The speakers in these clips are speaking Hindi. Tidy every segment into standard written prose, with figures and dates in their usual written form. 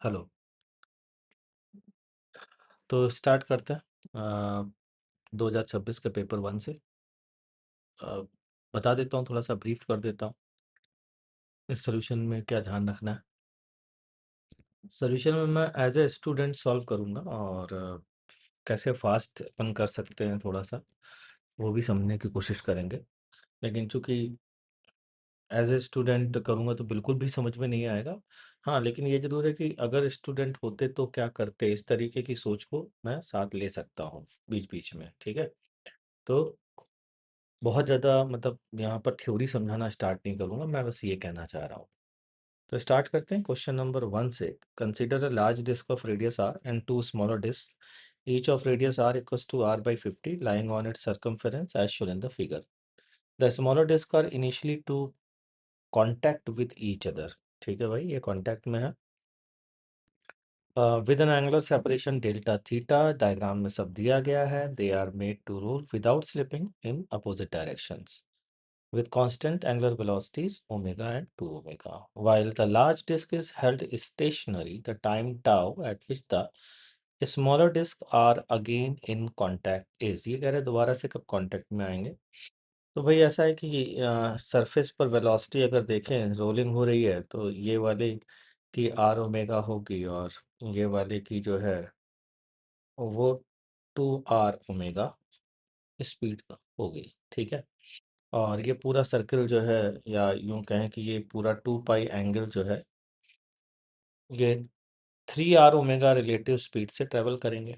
हेलो। तो स्टार्ट करते हैं 2026 के पेपर वन से। अ, बता देता हूँ, थोड़ा सा ब्रीफ कर देता हूँ इस सोल्यूशन में क्या ध्यान रखना है। सोल्यूशन में मैं एज ए स्टूडेंट सॉल्व करूँगा और कैसे फास्ट अपन कर सकते हैं थोड़ा सा वो भी समझने की कोशिश करेंगे। लेकिन चूंकि एज ए स्टूडेंट करूँगा तो बिल्कुल भी समझ में नहीं आएगा। हाँ, लेकिन ये ज़रूर है कि अगर स्टूडेंट होते तो क्या करते, इस तरीके की सोच को मैं साथ ले सकता हूँ बीच बीच में। ठीक है, तो बहुत ज़्यादा मतलब यहाँ पर थ्योरी समझाना स्टार्ट नहीं करूँगा, मैं बस ये कहना चाह रहा हूँ। तो स्टार्ट करते हैं क्वेश्चन नंबर 1 से। Consider a large disc of radius r and two smaller disc each of radius r equals to r by 50 lying on its circumference as shown in the figure. The smaller discs are initially to contact with each other. ठीक है भाई, ये कांटेक्ट में है with an angular separation delta theta. Diagram में सब दिया गया है। They are made to roll without slipping in opposite directions with constant angular velocities omega and 2 omega. While the large disk is held stationary, the time tau at which the smaller disk are again in contact is, ये कह रहे हैं दोबारा से कब कांटेक्ट में आएंगे। तो भाई ऐसा है कि सरफेस पर वेलोसिटी अगर देखें रोलिंग हो रही है तो ये वाले की आर ओमेगा होगी और ये वाले की जो है वो 2r ओमेगा स्पीड होगी। ठीक है, और ये पूरा सर्कल जो है या यूं कहें कि ये पूरा 2 पाई एंगल जो है ये 3r ओमेगा रिलेटिव स्पीड से ट्रेवल करेंगे।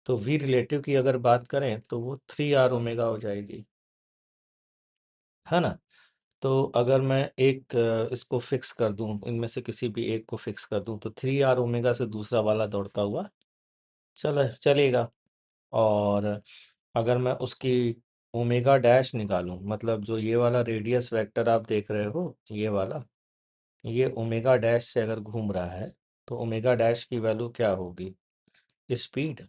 तो v रिलेटिव की अगर बात करें तो वो 3r ओमेगा हो जाएगी, है ना। तो अगर मैं एक इसको फिक्स कर दूं, इनमें से किसी भी एक को फिक्स कर दूं तो 3r ओमेगा से दूसरा वाला दौड़ता हुआ चलेगा। और अगर मैं उसकी ओमेगा डैश निकालूं, मतलब जो ये वाला रेडियस वेक्टर आप देख रहे हो, ये वाला, ये ओमेगा डैश से अगर घूम रहा है तो ओमेगा डैश की वैल्यू क्या होगी, speed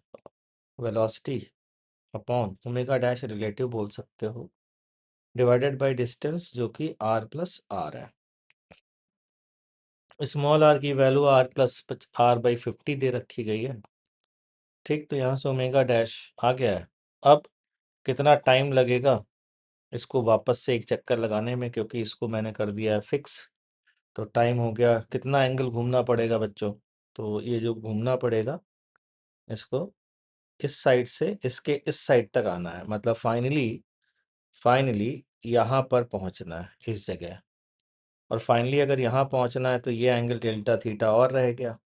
velocity upon omega dash relative बोल सकते हो, डिवाइडेड बाय डिस्टेंस जो कि r प्लस आर है। स्मॉल r की वैल्यू r प्लस r/50 दे रखी गई है। ठीक, तो यहाँ से ओमेगा डैश आ गया है। अब कितना टाइम लगेगा इसको वापस से एक चक्कर लगाने में, क्योंकि इसको मैंने कर दिया है फिक्स। तो टाइम हो गया, कितना एंगल घूमना पड़ेगा बच्चों, तो ये जो घूमना पड़ेगा इसको इस साइड से इसके इस साइड तक आना है, मतलब फाइनली यहाँ पर पहुँचना है इस जगह। और फाइनली अगर यहाँ पहुँचना है तो ये एंगल डेल्टा थीटा और रह गया।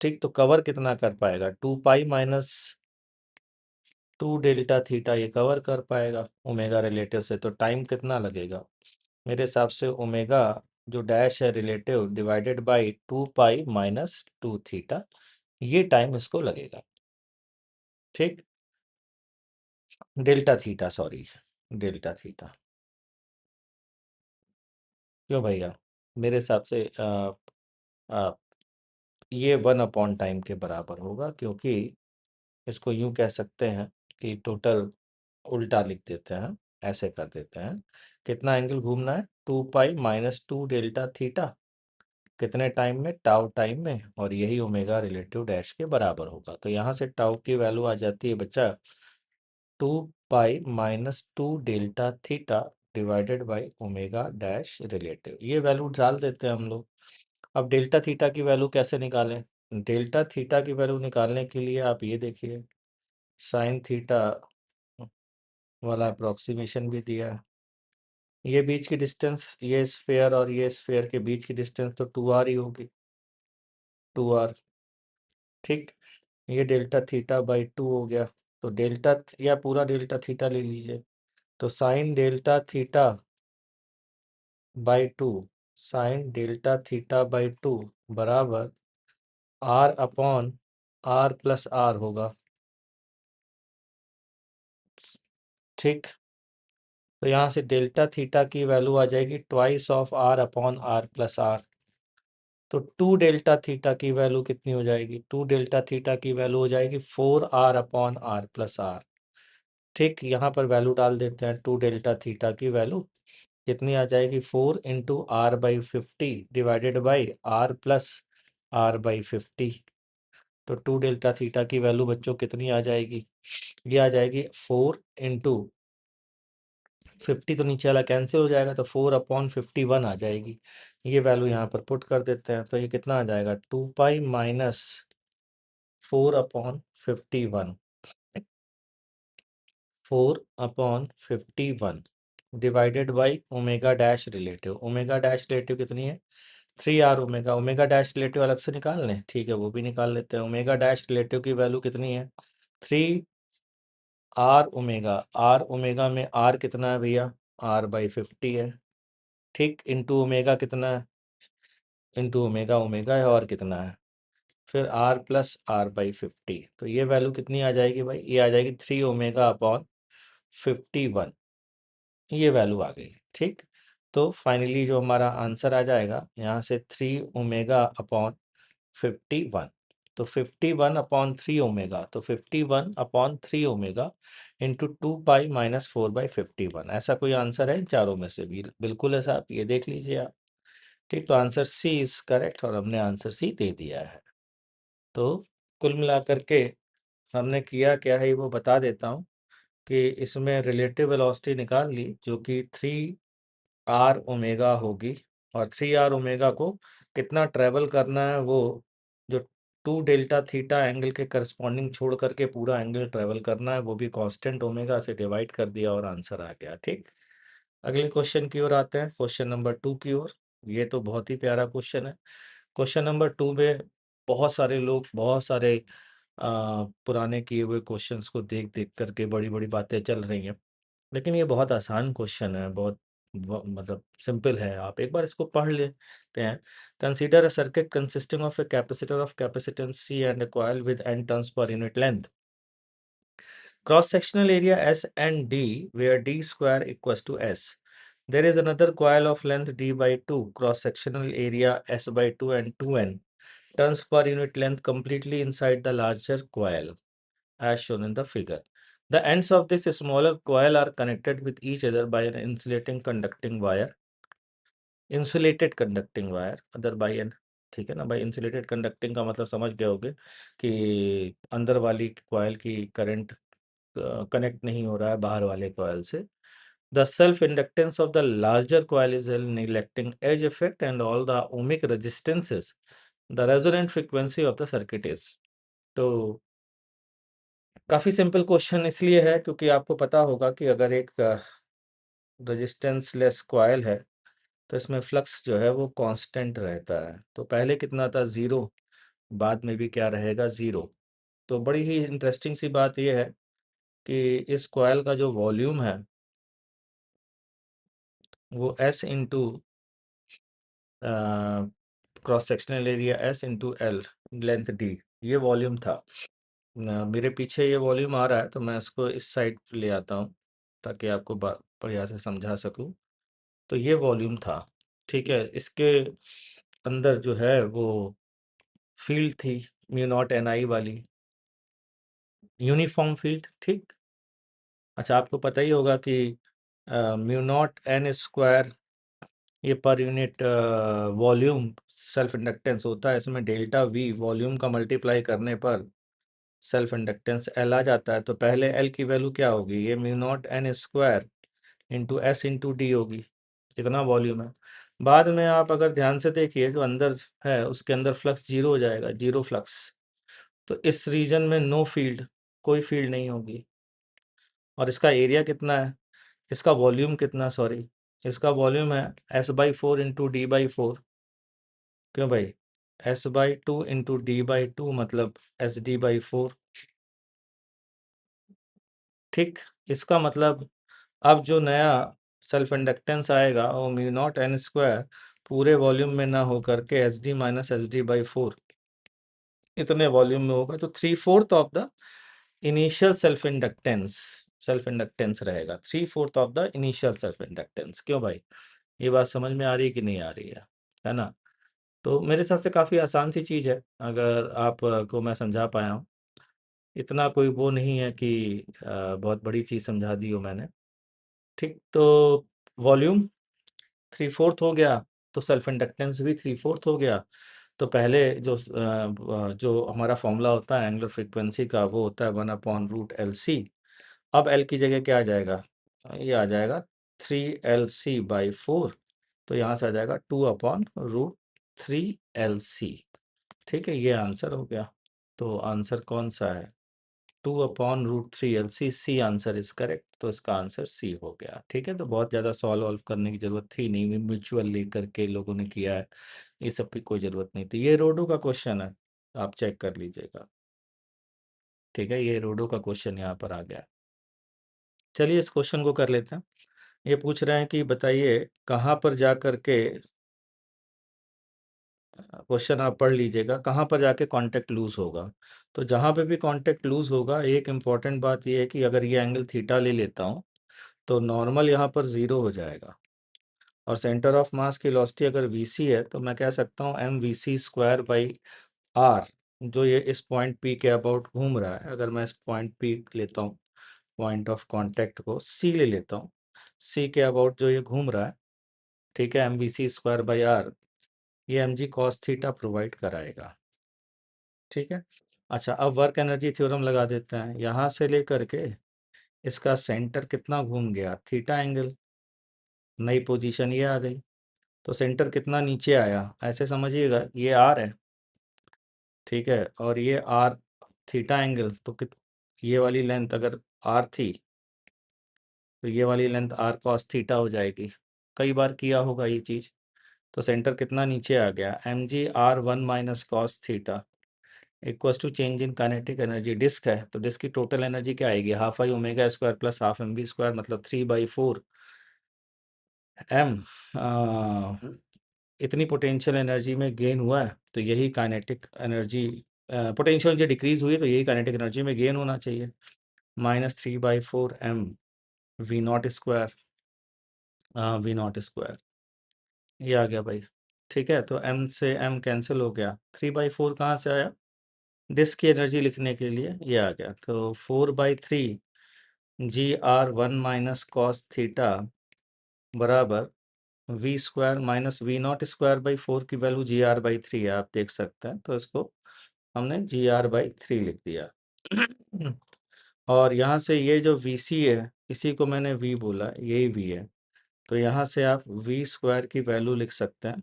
ठीक, तो कवर कितना कर पाएगा, 2 पाई माइनस 2 डेल्टा थीटा ये कवर कर पाएगा ओमेगा रिलेटिव से। तो टाइम कितना लगेगा मेरे हिसाब से, ओमेगा जो डैश है relative divided by 2 pi minus 2 theta, ये टाइम इसको लगेगा। ठीक, delta theta, sorry delta theta. क्यों भैया, मेरे हिसाब से आ, ये 1/टाइम के बराबर होगा, क्योंकि इसको यूं कह सकते हैं कि टोटल उल्टा लिख देते हैं, ऐसे कर देते हैं। कितना एंगल घूमना है, 2 पाई माइनस 2 डेल्टा थीटा, कितने टाइम में, टाउ टाइम में, और यही ओमेगा रिलेटिव डैश के बराबर होगा। तो यहाँ से टाउ की वैल्यू आ जाती है बच्चा 2 pi minus 2 delta theta divided by omega dash relative. ये वैल्यू डाल देते हैं हम लोग। अब डेल्टा थीटा की वैल्यू कैसे निकालें, डेल्टा थीटा की वैल्यू निकालने के लिए आप ये देखिए, साइन थीटा वाला अप्रोक्सीमेशन भी दिया है। ये बीच की डिस्टेंस, ये स्फेयर और ये स्फेयर के बीच की डिस्टेंस तो 2r ही होगी, 2r। ठीक, ये डेल्टा थीटा बाई 2 हो गया। तो या पूरा डेल्टा थीटा ले लीजिए, तो sine delta theta by 2, sine delta theta by 2 बराबर r/r+r होगा। ठीक, तो यहाँ से डेल्टा थीटा की वैल्यू आ जाएगी ट्वाइस ऑफ r/r+r। तो 2 डेल्टा थीटा की वैल्यू कितनी हो जाएगी, 2 डेल्टा थीटा की वैल्यू हो जाएगी 4r/r+r। ठीक, यहाँ पर वैल्यू डाल देते हैं, 2 डेल्टा थीटा की वैल्यू कितनी आ जाएगी, 4 into r/50 divided by r plus r/50। तो 2 डेल्टा थीटा की वैल्यू बच्चों कितनी आ जाएगी? ये आ जाएगी 4 इंटू 50, तो नीचे वाला कैंसिल हो जाएगा, तो 4/51 आ जाएगी। ये वैल्यू यहाँ पर पुट कर देते हैं, तो ये कितना आ जाएगा? 2 pi minus 4/51, 4/51 divided by omega dash relative. Omega dash relative कितनी है? 3r omega. Omega dash relative अलग से निकाल लें, ठीक है, वो भी निकाल लेते हैं। ओमेगा डैश रिलेटिव की वैल्यू कितनी है? 3r omega. r ओमेगा में r कितना है भैया? r/50 है, ठीक। इंटू ओमेगा कितना है? इंटू ओमेगा, ओमेगा है, और कितना है? फिर r प्लस r/50। तो ये वैल्यू कितनी आ जाएगी भाई? ये आ जाएगी 3 ओमेगा/51। ये वैल्यू आ गई, ठीक। तो फाइनली जो हमारा आंसर आ जाएगा यहाँ से 3 ओमेगा/51। तो 51/3 ओमेगा, तो 51/3 ओमेगा इंटू 2 पाई माइनस 4/51। ऐसा कोई आंसर है इन चारों में से भी? बिल्कुल है साहब, ये देख लीजिए आप, ठीक। तो आंसर सी इज करेक्ट, और हमने आंसर सी दे दिया है। तो कुल मिलाकर के हमने किया क्या है वो बता देता हूँ कि इसमें रिलेटिव वेलोसिटी निकाल ली, जो कि 3r ओमेगा होगी, और 3r ओमेगा को कितना ट्रेवल करना है, वो जो 2 डेल्टा थीटा एंगल के करस्पॉन्डिंग छोड़ करके पूरा एंगल ट्रेवल करना है, वो भी कांस्टेंट ओमेगा से डिवाइड कर दिया और आंसर आ गया, ठीक। अगले क्वेश्चन की ओर आते हैं, क्वेश्चन नंबर 2 की ओर। ये तो बहुत ही प्यारा क्वेश्चन है। क्वेश्चन नंबर 2 में बहुत सारे लोग बहुत सारे पुराने किए हुए क्वेश्चंस को देख देख करके बड़ी बड़ी बातें चल रही हैं, लेकिन ये बहुत आसान क्वेश्चन है, बहुत मतलब सिंपल है। आप एक बार इसको पढ़ लेते हैं। Consider a circuit consisting of a capacitor of capacitance C and a coil with n turns per unit length. Cross sectional area S and D, where D square equals to S. There is another coil of length D by 2, cross sectional area S by 2 and 2n. Turns per unit length completely inside the larger coil, as shown in the figure. The ends of this smaller coil are connected with each other by an insulating conducting wire. Insulated conducting wire other by N, ठीक है ना भाई। इंसुलेटेड कंडक्टिंग का मतलब समझ गए होगे कि अंदर वाली कॉइल की करंट कनेक्ट नहीं हो रहा है बाहर वाले कॉइल से। The self inductance of the larger coil is neglecting edge effect and all the ohmic resistances, the resonant frequency of the circuit is। तो काफ़ी सिंपल क्वेश्चन इसलिए है क्योंकि आपको पता होगा कि अगर एक रेजिस्टेंस लेस कॉइल है तो इसमें फ्लक्स जो है वो कांस्टेंट रहता है। तो पहले कितना था? 0, बाद में भी क्या रहेगा? 0। तो बड़ी ही इंटरेस्टिंग सी बात यह है कि इस कॉइल का जो वॉल्यूम है वो S into cross sectional area S into L length D, ये वॉल्यूम था। मेरे पीछे ये वॉल्यूम आ रहा है, तो मैं इसको इस साइड ले आता हूँ ताकि आपको बढ़िया से समझा सकूँ। तो ये वॉल्यूम था, ठीक है। इसके अंदर जो है वो फील्ड थी μ0 Ni वाली, यूनिफॉर्म फील्ड, ठीक। अच्छा, आपको पता ही होगा कि μ0n² ये per unit volume self inductance होता है। इसमें डेल्टा V वॉल्यूम का मल्टीप्लाई करने पर सेल्फ इंडक्टेंस L आ जाता है। तो पहले L की वैल्यू क्या होगी? ये μ0n² into S into D होगी, इतना वॉल्यूम है। बाद में आप अगर ध्यान से देखिए जो अंदर है उसके अंदर फ्लक्स 0 हो जाएगा, 0 फ्लक्स। तो इस रीजन में नो फील्ड, कोई फील्ड नहीं होगी। और इसका एरिया कितना है? इसका वॉल्यूम कितना, सॉरी, इसका वॉल्यूम है S/4 इंटू D/4। क्यों भाई? S/2 इंटू D/2 मतलब SD/4, ठीक। इसका मतलब अब जो नया सेल्फ इंडक्टेंस आएगा वो μ0n² पूरे वॉल्यूम में ना हो करके SD माइनस SD/4 इतने वॉल्यूम में होगा। तो 3/4 of the initial self inductance रहेगा, 3/4 of the initial self inductance. क्यों भाई? ये बात समझ में आ रही है कि नहीं आ रही है ना? तो मेरे हिसाब से काफ़ी आसान सी चीज़ है, अगर आप को मैं समझा पाया हूँ। इतना कोई वो नहीं है कि बहुत बड़ी चीज़ समझा दी हो मैंने, ठीक। तो वॉल्यूम 3/4 हो गया, तो सेल्फ इंडक्टेंस भी 3/4 हो गया। तो पहले जो हमारा फॉर्मूला होता है एंगुलर फ्रीक्वेंसी का, वो होता है 1/√LC। अब L की जगह क्या आ जाएगा? ये आ जाएगा 3LC/4। तो यहाँ से आ जाएगा 2/√3LC। ठीक है, ये आंसर हो गया। तो आंसर कौन सा है? 2/√3LC। C answer is correct. तो इसका आंसर सी हो गया। ठीक है, तो बहुत ज़्यादा सॉल्व वॉल्व करने की ज़रूरत थी नहीं, म्यूचुअल लेकर के लोगों ने किया है, ये सब की कोई ज़रूरत नहीं थी। ये रोडो का क्वेश्चन है, आप चेक कर लीजिएगा। ठीक है, ये रोडो का क्वेश्चन यहाँ पर आ गया। चलिए इस क्वेश्चन को कर लेते हैं। ये पूछ रहे हैं कि बताइए कहाँ पर जा कर के, क्वेश्चन आप पढ़ लीजिएगा, कहाँ पर जाके कांटेक्ट लूज होगा। तो जहाँ पे भी कांटेक्ट लूज होगा, एक इम्पॉर्टेंट बात ये है कि अगर ये एंगल थीटा ले लेता हूँ तो नॉर्मल यहाँ पर 0 हो जाएगा, और सेंटर ऑफ मास की वेलोसिटी अगर वीसी है तो मैं कह सकता हूँ mvc²/r, जो ये इस पॉइंट पी के अबाउट घूम रहा है। अगर मैं इस पॉइंट पी लेता हूँ, पॉइंट ऑफ कांटेक्ट को सी ले लेता हूँ, सी के अबाउट जो ये घूम रहा है, ठीक है, mvc²/r, ये mg cos थीटा प्रोवाइड कराएगा। ठीक है, अच्छा अब वर्क एनर्जी थ्योरम लगा देते हैं। यहाँ से लेकर के इसका सेंटर कितना घूम गया? थीटा एंगल, नई पोजीशन ये आ गई। तो सेंटर कितना नीचे आया, ऐसे समझिएगा, ये आर है, ठीक है, और ये आर थीटा एंगल, तो ये वाली लेंथ अगर आर थी तो ये वाली लेंथ आर कॉस थीटा हो जाएगी। कई बार किया होगा ये चीज़। तो सेंटर कितना नीचे आ गया? mg r1 - cos theta equals to change in kinetic energy. Disc है तो डिस्क की टोटल एनर्जी क्या आएगी? Half I omega square plus half M B square, मतलब 3/4 एम। इतनी पोटेंशियल एनर्जी में गेन हुआ है तो यही काइनेटिक एनर्जी, पोटेंशियल जो डिक्रीज हुई है तो यही काइनेटिक एनर्जी में गेन होना चाहिए। -3/4 M V0 square, V0 square, ये आ गया भाई। ठीक है, तो एम से एम कैंसिल हो गया, 3/4 कहाँ से आया? डिस्क की एनर्जी लिखने के लिए ये आ गया। तो 4/3 gr1 - cos थीटा बराबर V² - V0 स्क्वायर/4 की वैल्यू gr/3 है, आप देख सकते हैं। तो इसको हमने gr/3 लिख दिया। और यहाँ से ये जो VC है, इसी को मैंने V बोला, यही V है। तो यहाँ से आप V² की वैल्यू लिख सकते हैं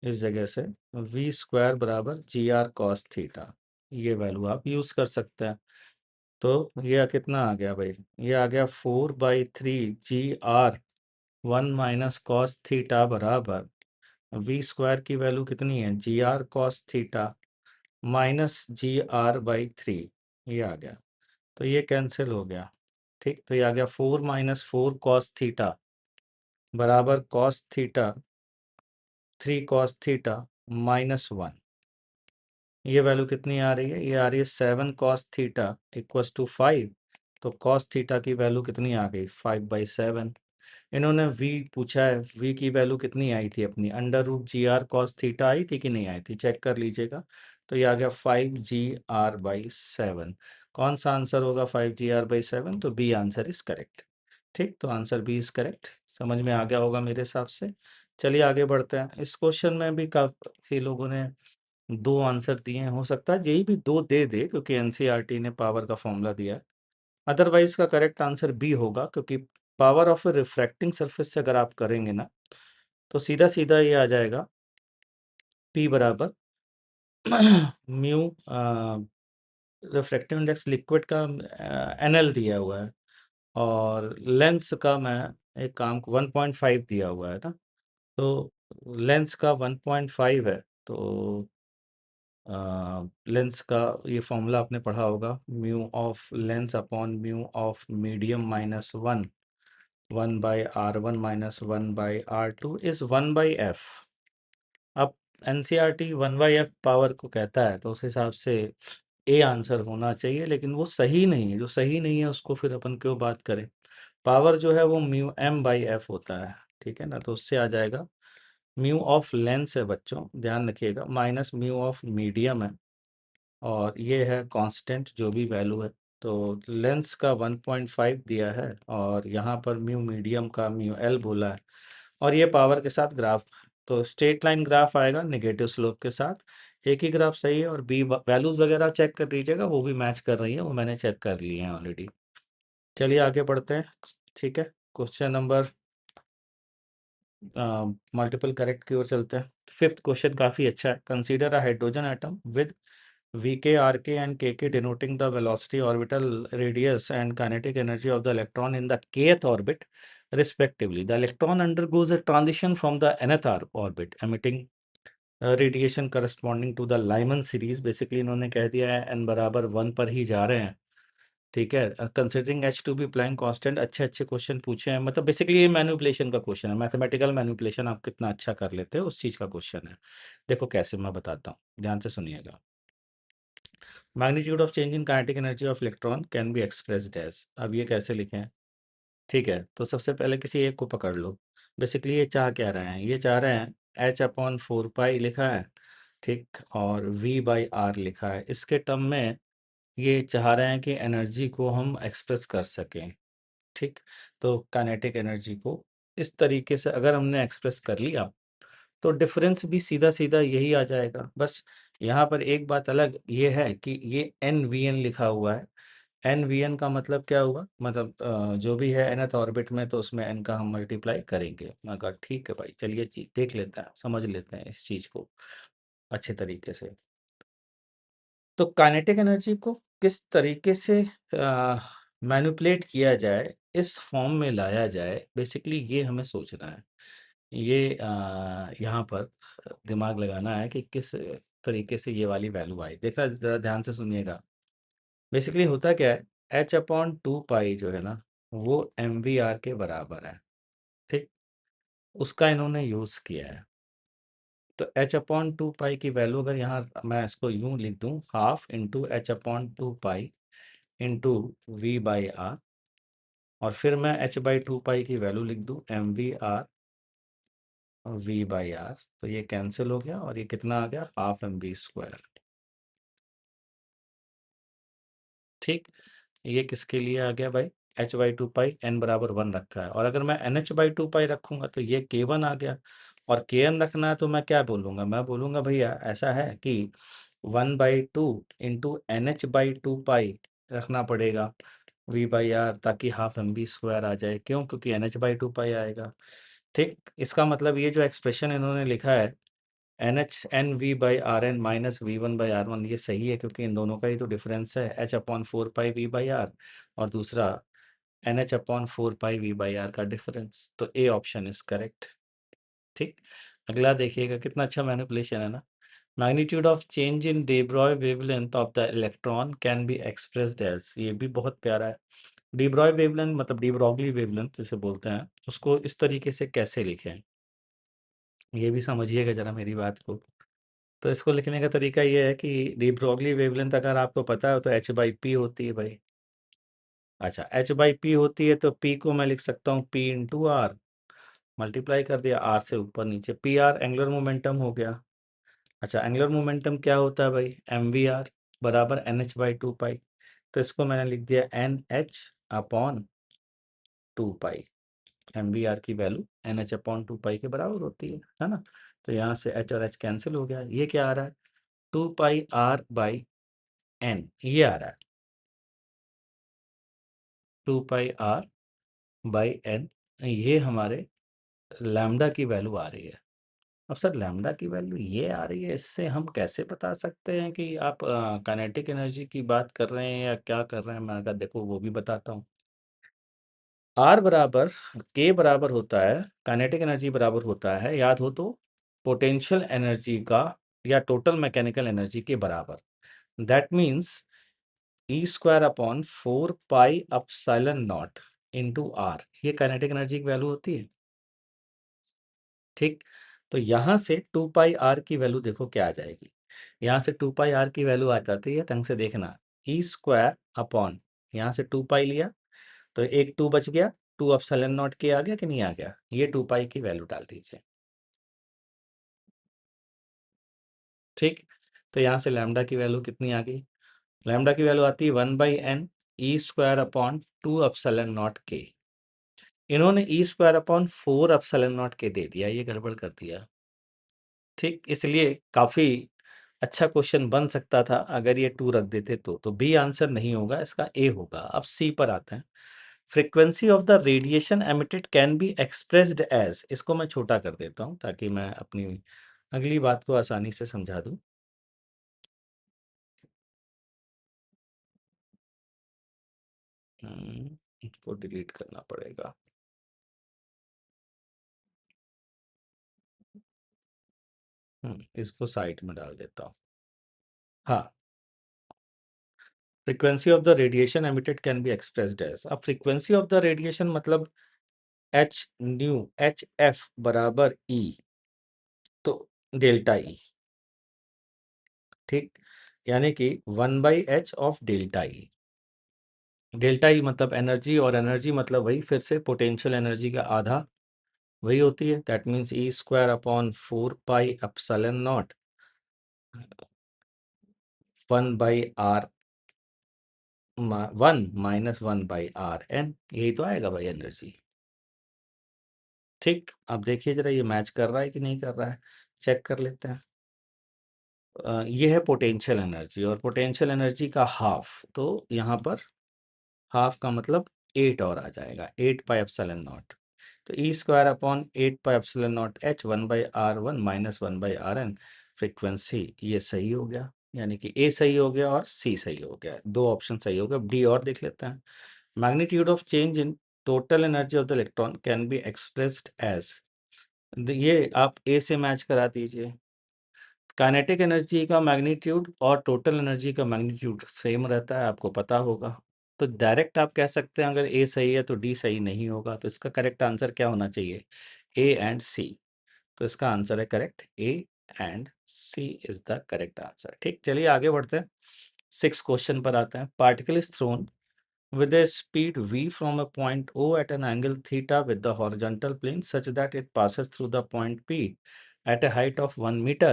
इस जगह से, V² बराबर gr cos थीटा, ये वैल्यू आप यूज़ कर सकते हैं। तो ये कितना आ गया भाई? ये आ गया 4/3 gr1 - cos थीटा बराबर V² की वैल्यू कितनी है? gr cos theta minus gr/3, ये आ गया। तो ये कैंसिल हो गया। ठीक, तो ये आ गया 4 - 4 cos थीटा बराबर cos थीटा 3 cos थीटा -1। ये वैल्यू कितनी आ रही है? ये आ रही है 7 cos थीटा इक्वल्स टू 5। तो cos थीटा की वैल्यू कितनी आ गई? 5/7। इन्होंने v पूछा है, v की वैल्यू कितनी आई थी अपनी? √gr cos थीटा आई थी कि नहीं आई थी? चेक कर लीजिएगा। तो ये आ गया 5gr/7। कौन सा आंसर होगा 5gr/7? तो बी आंसर इज करेक्ट। ठीक, तो आंसर बी इज करेक्ट। समझ में आ गया होगा मेरे हिसाब से। चलिए आगे बढ़ते हैं। इस क्वेश्चन में भी काफ़ी लोगों ने 2 आंसर दिए हैं, हो सकता है यही भी 2 दे दे क्योंकि एनसीईआरटी ने पावर का फॉर्मूला दिया है। अदरवाइज का करेक्ट आंसर बी होगा, क्योंकि power of A refracting surface से अगर आप करेंगे ना तो सीधा सीधा ये आ जाएगा P बराबर म्यू, रिफ्रैक्टिव इंडेक्स लिक्विड का NL दिया हुआ है, और लेंस का मैं एक काम 1.5 दिया हुआ है ना, तो लेंस का 1.5 है। तो लेंस का ये फॉर्मूला आपने पढ़ा होगा, mu of lens upon mu of medium -1, 1/r1 - 1/r2 is 1/f। अब एनसीईआरटी 1/f पावर को कहता है, तो उस हिसाब से ए आंसर होना चाहिए, लेकिन वो सही नहीं है। जो सही नहीं है उसको फिर अपन क्यों बात करें? पावर जो है वो म्यू m/f होता है, ठीक है ना। तो उससे आ जाएगा म्यू ऑफ लेंस है बच्चों, ध्यान रखिएगा, माइनस म्यू ऑफ मीडियम है, और ये है कांस्टेंट जो भी वैल्यू है। तो लेंस का 1.5 दिया है और यहाँ पर म्यू मीडियम का म्यू एल बोला है, और ये पावर के साथ ग्राफ तो स्ट्रेट लाइन ग्राफ आएगा नेगेटिव स्लोप के साथ। एक ही ग्राफ सही है, और बी वैल्यूज वगैरह चेक कर लीजिएगा, वो भी मैच कर रही है, वो मैंने चेक कर लिए हैं ऑलरेडी। चलिए आगे बढ़ते हैं। ठीक है, क्वेश्चन नंबर मल्टीपल करेक्ट की ओर चलते हैं। फिफ्थ क्वेश्चन काफ़ी अच्छा है। Consider a hydrogen atom with Vk, Rk and Kk denoting the velocity, orbital radius and kinetic energy of the electron in the kth orbit respectively. The electron undergoes a transition from the nth orbit, emitting radiation corresponding to the Lyman series. Basically इन्होंने कह दिया है n बराबर 1 पर ही जा रहे हैं। ठीक है, considering H to be Planck constant. अच्छे अच्छे क्वेश्चन पूछे हैं, मतलब बेसिकली ये मैनिपुलेशन का क्वेश्चन है, मैथमेटिकल मैनिपुलेशन आप कितना अच्छा कर लेते हो उस चीज़ का क्वेश्चन है। देखो कैसे, मैं बताता हूँ, ध्यान से सुनिएगा। Magnitude of change in kinetic energy of electron can be expressed as. अब ये कैसे लिखें? ठीक है, तो सबसे पहले किसी एक को पकड़ लो। बेसिकली ये चाह क्या रहे हैं? ये चाह रहे हैं H/4 पाई लिखा है, ठीक, और V/R लिखा है। इसके टर्म में ये चाह रहे हैं कि एनर्जी को हम एक्सप्रेस कर सकें। ठीक, तो काइनेटिक एनर्जी को इस तरीके से अगर हमने एक्सप्रेस कर लिया तो डिफरेंस भी सीधा सीधा यही आ जाएगा। बस यहाँ पर एक बात अलग ये है कि ये एन वी एन लिखा हुआ है। एन वी एन का मतलब क्या हुआ? मतलब जो भी है nth ऑर्बिट में, तो उसमें एन का हम मल्टीप्लाई करेंगे। मैं कहा ठीक है भाई, चलिए जी देख लेते हैं, समझ लेते हैं इस चीज़ को अच्छे तरीके से। तो काइनेटिक एनर्जी को किस तरीके से मैनिपुलेट किया जाए, इस फॉर्म में लाया जाए, बेसिकली ये हमें सोचना है। ये यहाँ पर दिमाग लगाना है कि किस तरीके से ये वाली वैल्यू आई। देखना ज़रा ध्यान से सुनिएगा। बेसिकली होता क्या है, H/2 पाई जो है ना, वो MVR के बराबर है। ठीक, उसका इन्होंने यूज़ किया है। तो H/2 पाई की वैल्यू अगर यहाँ मैं इसको यूँ लिख दूँ, half into H/2 pi into V/R, और फिर मैं H/2 पाई की वैल्यू लिख दूँ MVR V/R, तो ये कैंसिल हो गया और ये कितना आ गया, हाफ mv²। ठीक, ये किसके लिए आ गया भाई? H/2 पाई, n बराबर 1 रखा है, और अगर मैं NH/2 पाई रखूंगा तो ये K1 आ गया। और Kn रखना है तो मैं क्या बोलूँगा? मैं बोलूँगा भैया ऐसा है कि 1/2 इंटू NH/2 पाई रखना पड़ेगा V/R, ताकि हाफ mv² आ जाए। क्यों? क्योंकि NH/2 पाई आएगा। ठीक, इसका मतलब ये जो एक्सप्रेशन इन्होंने लिखा है NH/N/V/Rn माइनस V1/R1, ये सही है, क्योंकि इन दोनों का ही तो डिफरेंस है, H/4 पाई V/R, और दूसरा NH/4 पाई V/R का डिफरेंस। तो ए ऑप्शन इज करेक्ट। ठीक, अगला देखिएगा, कितना अच्छा मैनिपुलेशन है ना। Magnitude of change in de Broglie wavelength of the electron can be expressed as. ये भी बहुत प्यारा है। de Broglie वेवलेंथ मतलब de Broglie वेवलेंथ जिसे बोलते हैं, उसको इस तरीके से कैसे लिखें, ये भी समझिएगा जरा मेरी बात को। तो इसको लिखने का तरीका ये है कि डी ब्रॉगली वेवलेंथ अगर आपको पता हो तो H/P होती है भाई। अच्छा, H/P होती है तो P को मैं लिख सकता हूँ P इंटू आर, मल्टीप्लाई कर दिया आर से ऊपर नीचे, पी आर एंगुलर मोमेंटम हो गया। अच्छा, एंगुलर मोमेंटम क्या होता है भाई? MVR बराबर NH/2 पाई। तो इसको मैंने लिख दिया NH/2 पाई। MVR की वैल्यू NH/2 पाई के बराबर होती है ना। तो यहाँ से H और H कैंसिल हो गया। ये क्या आ रहा है? 2πr/n, ये आ रहा है 2πr/n। ये हमारे लैम्डा की वैल्यू आ रही है। अब सर लैम्डा की वैल्यू ये आ रही है, इससे हम कैसे बता सकते हैं कि आप काइनेटिक एनर्जी की बात कर रहे हैं या क्या कर रहे हैं? मैं अगर देखो वो भी बताता हूँ। आर बराबर के बराबर होता है, काइनेटिक एनर्जी बराबर होता है, याद हो तो, पोटेंशियल एनर्जी का या टोटल मैकेनिकल एनर्जी के बराबर। That means E²/4πε0 into R, ये काइनेटिक एनर्जी की वैल्यू होती है। ठीक, तो यहाँ से 2πr की वैल्यू देखो क्या आ जाएगी। यहाँ से 2πr की वैल्यू आ जाती है, ढंग से देखना, E²/, यहाँ से 2 पाई लिया तो एक 2 बच गया, 2ε0 के आ गया कि नहीं आ गया? ये 2 पाई की वैल्यू डाल दीजिए। ठीक, तो यहाँ से लैम्डा की वैल्यू कितनी आ गई? लैम्डा की वैल्यू आती है 1/n E²/2ε0 के। इन्होंने E²/4ε0 के दे दिया, ये गड़बड़ कर दिया। ठीक, इसलिए काफी अच्छा क्वेश्चन बन सकता था अगर ये 2 रख देते तो बी आंसर नहीं होगा, इसका ए होगा। अब सी पर आते हैं। Frequency of the radiation emitted can be expressed as, इसको मैं छोटा कर देता हूँ ताकि मैं अपनी अगली बात को आसानी से समझा दूं। इसको डिलीट करना पड़ेगा। इसको साइड में डाल देता हूँ। हाँ, frequency of the radiation emitted can be expressed as. अब फ्रीक्वेंसी ऑफ द रेडिएशन मतलब एच न्यू एच एफ बराबर ई, तो डेल्टा ई। ठीक, यानी कि 1/h of delta E. Delta E मतलब एनर्जी, और एनर्जी मतलब वही फिर से पोटेंशियल एनर्जी का आधा वही होती है। That means E square upon 4 pi epsilon not 1/r 1 - 1/r n, यही तो आएगा भाई एनर्जी। ठीक, अब देखिए जरा ये मैच कर रहा है कि नहीं कर रहा है, चेक कर लेते हैं। ये है पोटेंशियल एनर्जी, और पोटेंशियल एनर्जी का हाफ, तो यहाँ पर हाफ का मतलब 8 और आ जाएगा, 8 पाई एप्सिलॉन नॉट। तो E square upon 8 pi epsilon naught h 1/r1 - 1/rn। Frequency ये सही हो गया, यानी कि ए सही हो गया और सी सही हो गया, दो ऑप्शन सही हो गया। डी और देख लेते हैं। Magnitude of change in total energy of the electron can be expressed as, ये आप ए से मैच करा दीजिए। काइनेटिक एनर्जी का मैग्नीट्यूड और टोटल एनर्जी का मैग्नीट्यूड सेम रहता है, आपको पता होगा। तो डायरेक्ट आप कह सकते हैं अगर ए सही है तो डी सही नहीं होगा, तो इसका करेक्ट आंसर क्या होना चाहिए, ए एंड सी। तो इसका आंसर है correct, A and C is the correct answer. ठीक, चलिए आगे बढ़ते हैं। 6 क्वेश्चन पर आते हैं। Particle is throne with a speed v from a point O at an angle theta with the horizontal plane such that it passes through the point P at a height of 1 meter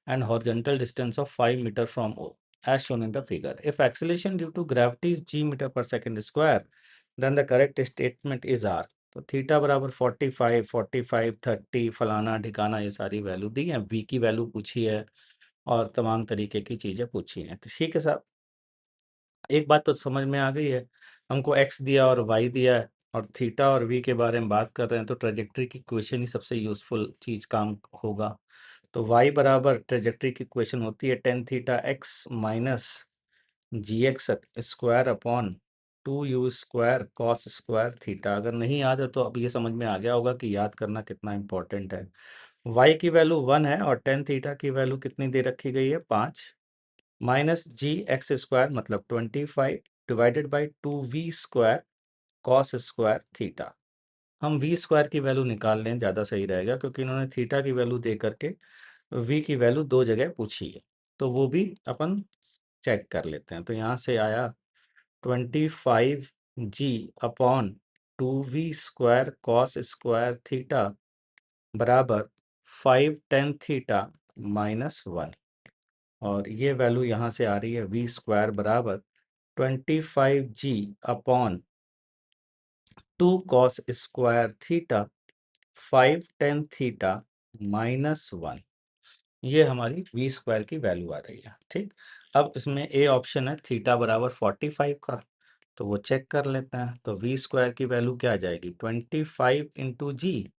and horizontal distance of 5 meter from O, as shown in the figure. If acceleration due to gravity is g meter per second square, then the correct statement is R. तो थीटा बराबर 45, 45, 30 फलाना ठिकाना ये सारी वैल्यू दी है, v की वैल्यू पूछी है और तमाम तरीके की चीज़ें पूछी हैं। तो ठीक है साहब, एक बात तो समझ में आ गई है, हमको एक्स दिया और वाई दिया है और थीटा और वी के बारे में बात कर रहे हैं, तो ट्रेजेक्ट्री की इक्वेशन ही सबसे यूजफुल चीज काम होगा। तो वाई बराबर ट्रेजेक्ट्री की इक्वेशन होती है tan theta X minus G X square upon 2u² cos square theta. अगर नहीं याद है तो अब ये समझ में आ गया होगा कि याद करना कितना इंपॉर्टेंट है। वाई की वैल्यू 1 है और टेन थीटा की वैल्यू कितनी दे रखी गई है, 5, माइनस जी एक्स स्क्वायर मतलब 25 divided by 2v² cos square theta. हम वी स्क्वायर की वैल्यू निकाल लें, ज़्यादा सही रहेगा, क्योंकि इन्होंने थीटा की वैल्यू दे करके वी की वैल्यू दो जगह पूछी है, तो वो भी अपन चेक कर लेते हैं। तो यहाँ से आया 25g upon 2v² cos square theta बराबर 5 tan θ -1, और ये वैल्यू यहाँ से आ रही है v² बराबर 25g upon 2 cos square theta 5 tan θ -1। ये हमारी v² की वैल्यू आ रही है। ठीक, अब इसमें ए ऑप्शन है थीटा बराबर 45 का, तो वो चेक कर लेते हैं। तो v² की वैल्यू क्या आ जाएगी, 25 इंटू जी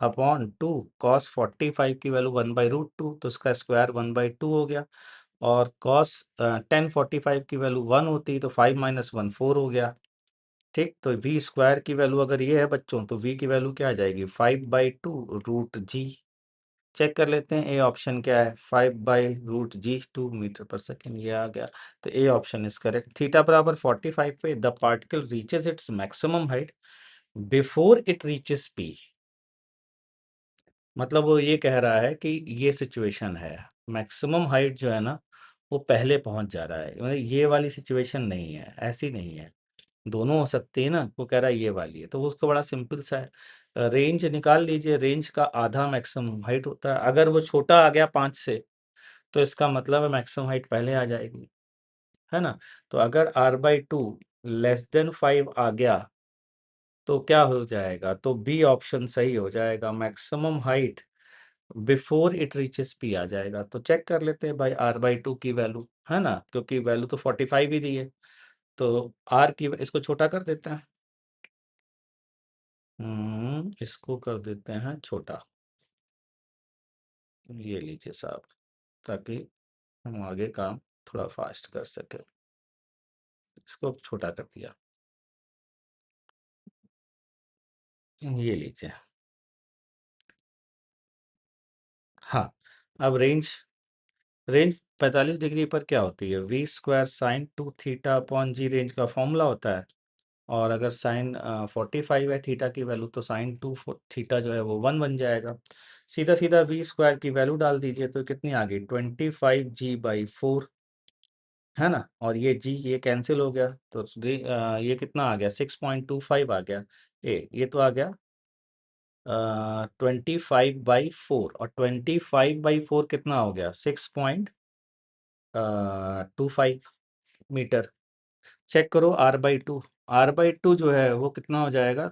अपॉन 2 कॉस 45 की वैल्यू 1/√2, तो इसका स्क्वायर 1/2 हो गया। और कॉस 1045 की वैल्यू 1 होती, तो 5 - 1 4 हो गया। ठीक, तो v² की वैल्यू अगर ये है बच्चों, तो v की वैल्यू क्या आ जाएगी, 5/2√g। चेक कर लेते हैं ए ऑप्शन क्या है, 5/√g 2 मीटर पर सेकेंड, ये आ गया। तो A option is correct. Theta बराबर 45 पे the particle reaches its maximum height before it reaches P, मतलब वो ये कह रहा है कि ये सिचुएशन है, मैक्सिमम हाइट जो है ना वो पहले पहुंच जा रहा है, मतलब ये वाली सिचुएशन नहीं है, ऐसी नहीं है, दोनों हो सकती है ना। वो कह रहा है ये वाली है, तो वो उसको बड़ा सिंपल सा है, रेंज निकाल लीजिए। रेंज का आधा मैक्सिमम हाइट होता है, अगर वो छोटा आ गया 5 से तो इसका मतलब है मैक्सिमम हाइट पहले आ जाएगी, है ना। तो अगर r/2 <5 आ गया तो क्या हो जाएगा, तो बी ऑप्शन सही हो जाएगा, maximum height before it reaches P आ जाएगा। तो चेक कर लेते हैं भाई r/2 की वैल्यू, है ना, क्योंकि वैल्यू तो 45 ही दी है। तो r की इसको छोटा कर देते हैं। इसको कर देते हैं छोटा। ये लीजिए साहब, ताकि हम आगे काम थोड़ा फास्ट कर सके। इसको छोटा कर दिया। ये लीजिए। हाँ, अब रेंज रेंज 45 डिग्री पर क्या होती है? V square sine 2 theta upon G range का फॉर्मूला होता है। और अगर साइन 45 है थीटा की वैल्यू, तो साइन 2 थीटा जो है वो 1 बन जाएगा। सीधा सीधा वी स्क्वायर की वैल्यू डाल दीजिए, तो कितनी आ गई? 25g/4, है ना। और ये जी ये कैंसिल हो गया, तो ये कितना आ गया? 6.25 आ गया। ये तो आ गया 25/4, और 25/4 कितना हो गया? 6.25 मीटर। चेक करो r/2। r/2 जो है वो कितना हो जाएगा?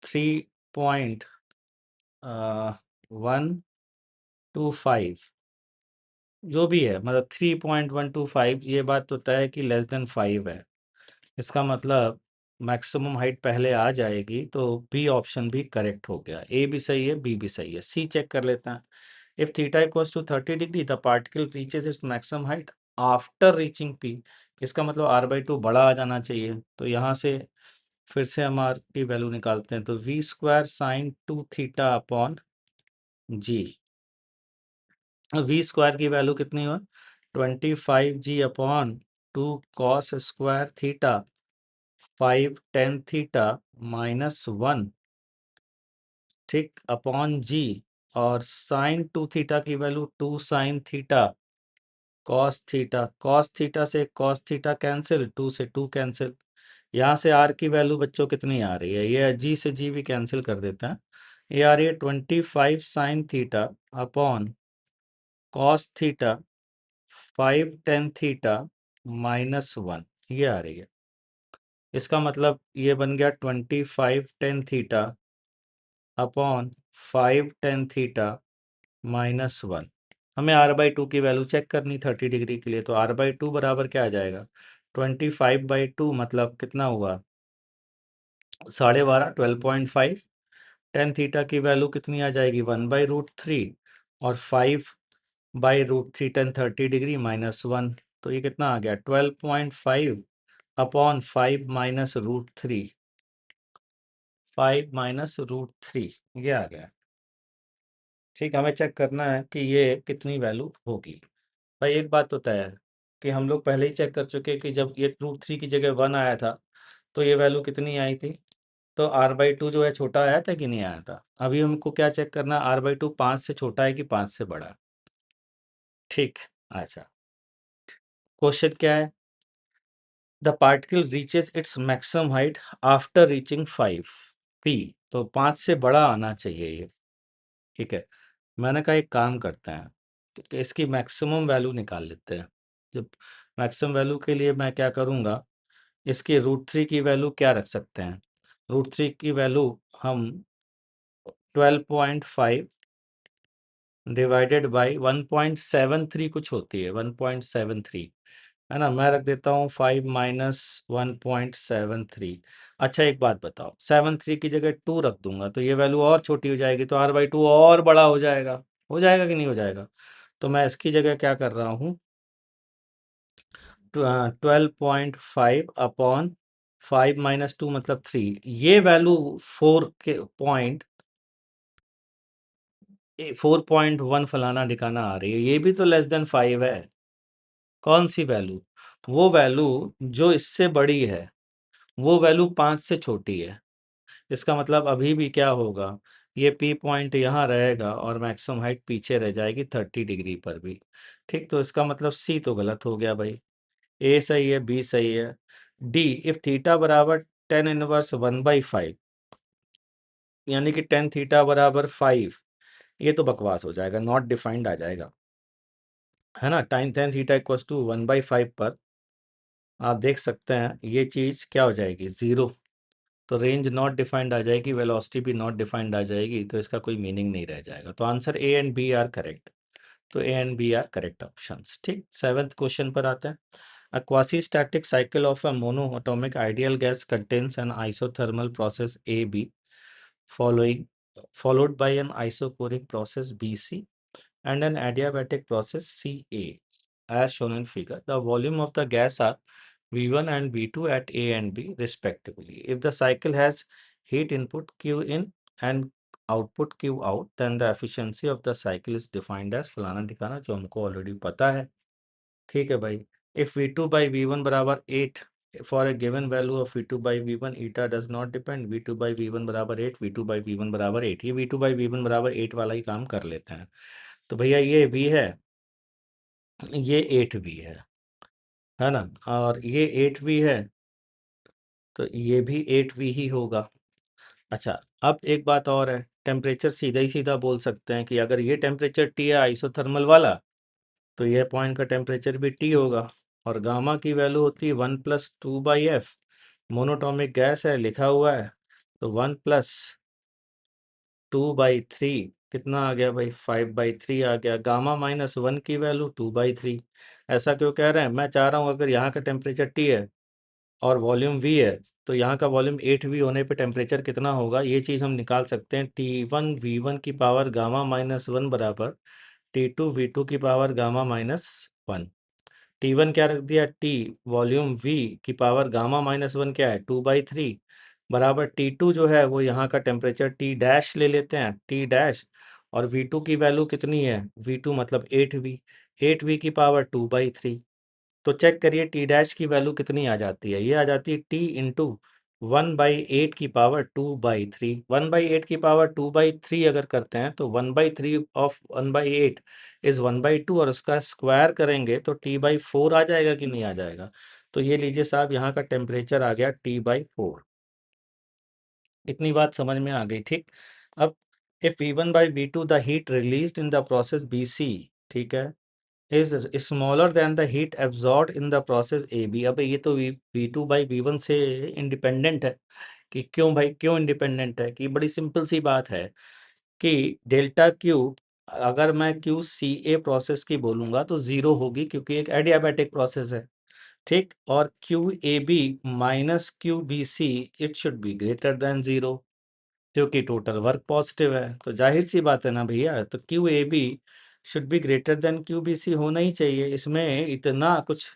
3.125, जो भी है, मतलब 3.125। ये बात तो तय है कि लेस देन 5 है। इसका मतलब मैक्सिमम हाइट पहले आ जाएगी, तो बी ऑप्शन भी करेक्ट हो गया। ए भी सही है, बी भी सही है। सी चेक कर लेते हैं। If theta equals to 30 degree the particle reaches its maximum height after reaching P. इसका मतलब r/2 बड़ा आ जाना चाहिए। तो यहाँ से फिर से हम r की वैल्यू निकालते हैं, तो V square sine 2 theta upon G. V square की वैल्यू कितनी हुआ? 25g/2 cos² थीटा 5 tan θ-1, ठीक, अपॉन जी। और साइन 2 थीटा की वैल्यू 2 sin θ cos θ से cos θ कैंसिल, 2 से 2 कैंसिल। यहाँ से r की वैल्यू बच्चों कितनी आ रही है? ये g से g भी कैंसिल कर देते हैं। ये आ रही है 25 sin θ अपॉन cos θ 5 tan θ-1, ये आ रही है। इसका मतलब ये बन गया 25 tan θ अपॉन 5 tan θ-1। हमें r/2 की वैल्यू चेक करनी 30 डिग्री के लिए, तो r/2 बराबर क्या आ जाएगा? 25/2 मतलब कितना हुआ? 12.5, 12.5। tan θ की वैल्यू कितनी आ जाएगी? 1/√3, और 5/√3 tan 30 डिग्री -1। तो ये कितना आ गया? 12.5 अपॉन 5 -√3, 5 -√3, ये आ गया। ठीक, हमें चेक करना है कि ये कितनी वैल्यू होगी। भाई एक बात तो तय है कि हम लोग पहले ही चेक कर चुके हैं कि जब ये √3 की जगह 1 आया था, तो ये वैल्यू कितनी आई थी? तो r/2 जो है छोटा आया था कि नहीं आया था? अभी हमको क्या चेक करना है? r/2 5 से छोटा है कि 5 से बड़ा है? ठीक। अच्छा, क्वेश्चन क्या है? The particle reaches it's maximum height after reaching 5 p। तो 5 से बड़ा आना चाहिए ये। ठीक है, मैंने कहा एक काम करते हैं कि इसकी मैक्सिमम वैल्यू निकाल लेते हैं। जब मैक्सिमम वैल्यू के लिए मैं क्या करूँगा, इसकी √3 की वैल्यू क्या रख सकते हैं? √3 की वैल्यू हम 12.5 डिवाइडेड बाई 1.73 कुछ होती है, 1.73, है ना। मैं रख देता हूँ 5 - 1.73। अच्छा एक बात बताओ, 73 की जगह 2 रख दूंगा तो ये वैल्यू और छोटी हो जाएगी, तो r/2 और बड़ा हो जाएगा कि नहीं हो जाएगा? तो मैं इसकी जगह क्या कर रहा हूँ, 12.5 अपॉन 5 - 2 मतलब 3। ये वैल्यू 4.1 फलाना ढिकाना आ रही है, ये भी तो लेस देन 5 है। कौन सी वैल्यू? वो वैल्यू जो इससे बड़ी है, वो वैल्यू 5 से छोटी है। इसका मतलब अभी भी क्या होगा, ये पी पॉइंट यहाँ रहेगा और मैक्सिमम हाइट पीछे रह जाएगी 30 डिग्री पर भी। ठीक, तो इसका मतलब सी तो गलत हो गया भाई। ए सही है, बी सही है। डी, इफ थीटा बराबर टेन इनवर्स 1/5, यानी कि टेन थीटा बराबर 5, ये तो बकवास हो जाएगा, नॉट डिफाइंड आ जाएगा, है ना। टाइन टेन थीटा इक्वल्स टू 1/5 पर आप देख सकते हैं ये चीज़ क्या हो जाएगी, ज़ीरो। तो रेंज नॉट डिफाइंड आ जाएगी, वेलोसिटी भी नॉट डिफाइंड आ जाएगी, तो इसका कोई मीनिंग नहीं रह जाएगा। तो answer A and B are correct. तो A and B are correct options. ठीक, 7th क्वेश्चन पर आते हैं। A quasi static cycle of a monoatomic ideal gas contains an isothermal process A B following followed by an isochoric process BC and an adiabatic process CA as shown in figure. The volume of the gas are V1 and V2 at A and B respectively. If the cycle has heat input Q in and output Q out, then the efficiency of the cycle is defined as फलाना ठिकाना, जो हमको ऑलरेडी पता है। ठीक है भाई। इफ V2 by V1 बराबर 8 for a given value of V2 by V1 eta does not depend, V2 by V1 बराबर 8, V2 by V1 बराबर 8, ये V2 by V1 बराबर 8 वाला ही काम कर लेते हैं। तो भैया ये V है, ये 8V है ना, और ये 8V है, तो ये भी 8V ही होगा। अच्छा, अब एक बात और है, टेम्परेचर सीधा ही सीधा बोल सकते हैं कि अगर ये टेम्परेचर T है आइसोथर्मल वाला, तो यह पॉइंट का टेम्परेचर भी T होगा, और गामा की वैल्यू होती है 1+2/F। मोनोटॉमिक गैस है लिखा हुआ है, तो 1+2/3 कितना आ गया भाई, 5/3 आ गया। गामा -1 की वैल्यू 2/3। ऐसा क्यों कह रहे हैं, मैं चाह रहा हूँ अगर यहाँ का टेम्परेचर T है और वॉल्यूम V है, तो यहाँ का वॉल्यूम 8V होने पे टेम्परेचर कितना होगा, ये चीज़ हम निकाल सकते हैं। T1 V1 की पावर गामा -1 बराबर T2 V2 की पावर गामा -1। T1 क्या रख दिया, T वॉल्यूम V की पावर गामा -1 क्या है 2/3 बराबर T2 जो है वो यहाँ का टेम्परेचर T डैश ले लेते हैं, T डैश, और V2 की वैल्यू कितनी है, V2 मतलब 8V, 8V की पावर 2/3। तो चेक करिए टी डैश की वैल्यू कितनी आ जाती है, ये आ जाती है टी इंटू 1/8 की पावर 2/3। 1/8 की पावर 2/3 अगर करते हैं तो 1/3 ऑफ 1/8 इज 1/2, और उसका स्क्वायर करेंगे तो T/4 आ जाएगा कि नहीं आ जाएगा। तो ये लीजिए साहब, यहाँ का टेम्परेचर आ गया T/4। इतनी बात समझ में आ गई। ठीक, अब if V1/V2 the heat released in the process BC, ठीक है, is smaller than the heat absorb in the process AB। अब ये तो V2/V1 से इंडिपेंडेंट है। कि क्यों भाई, क्यों इंडिपेंडेंट है, कि बड़ी सिंपल सी बात है कि डेल्टा क्यू, अगर मैं QCA प्रोसेस की बोलूँगा तो 0 होगी, क्योंकि एक एडियाबैटिक प्रोसेस है। ठीक, और QAB minus QBC it should be greater than 0, क्योंकि टोटल वर्क पॉजिटिव है। तो जाहिर सी बात है ना भैया, तो QAB should be greater than QBC होना ही चाहिए। इसमें इतना कुछ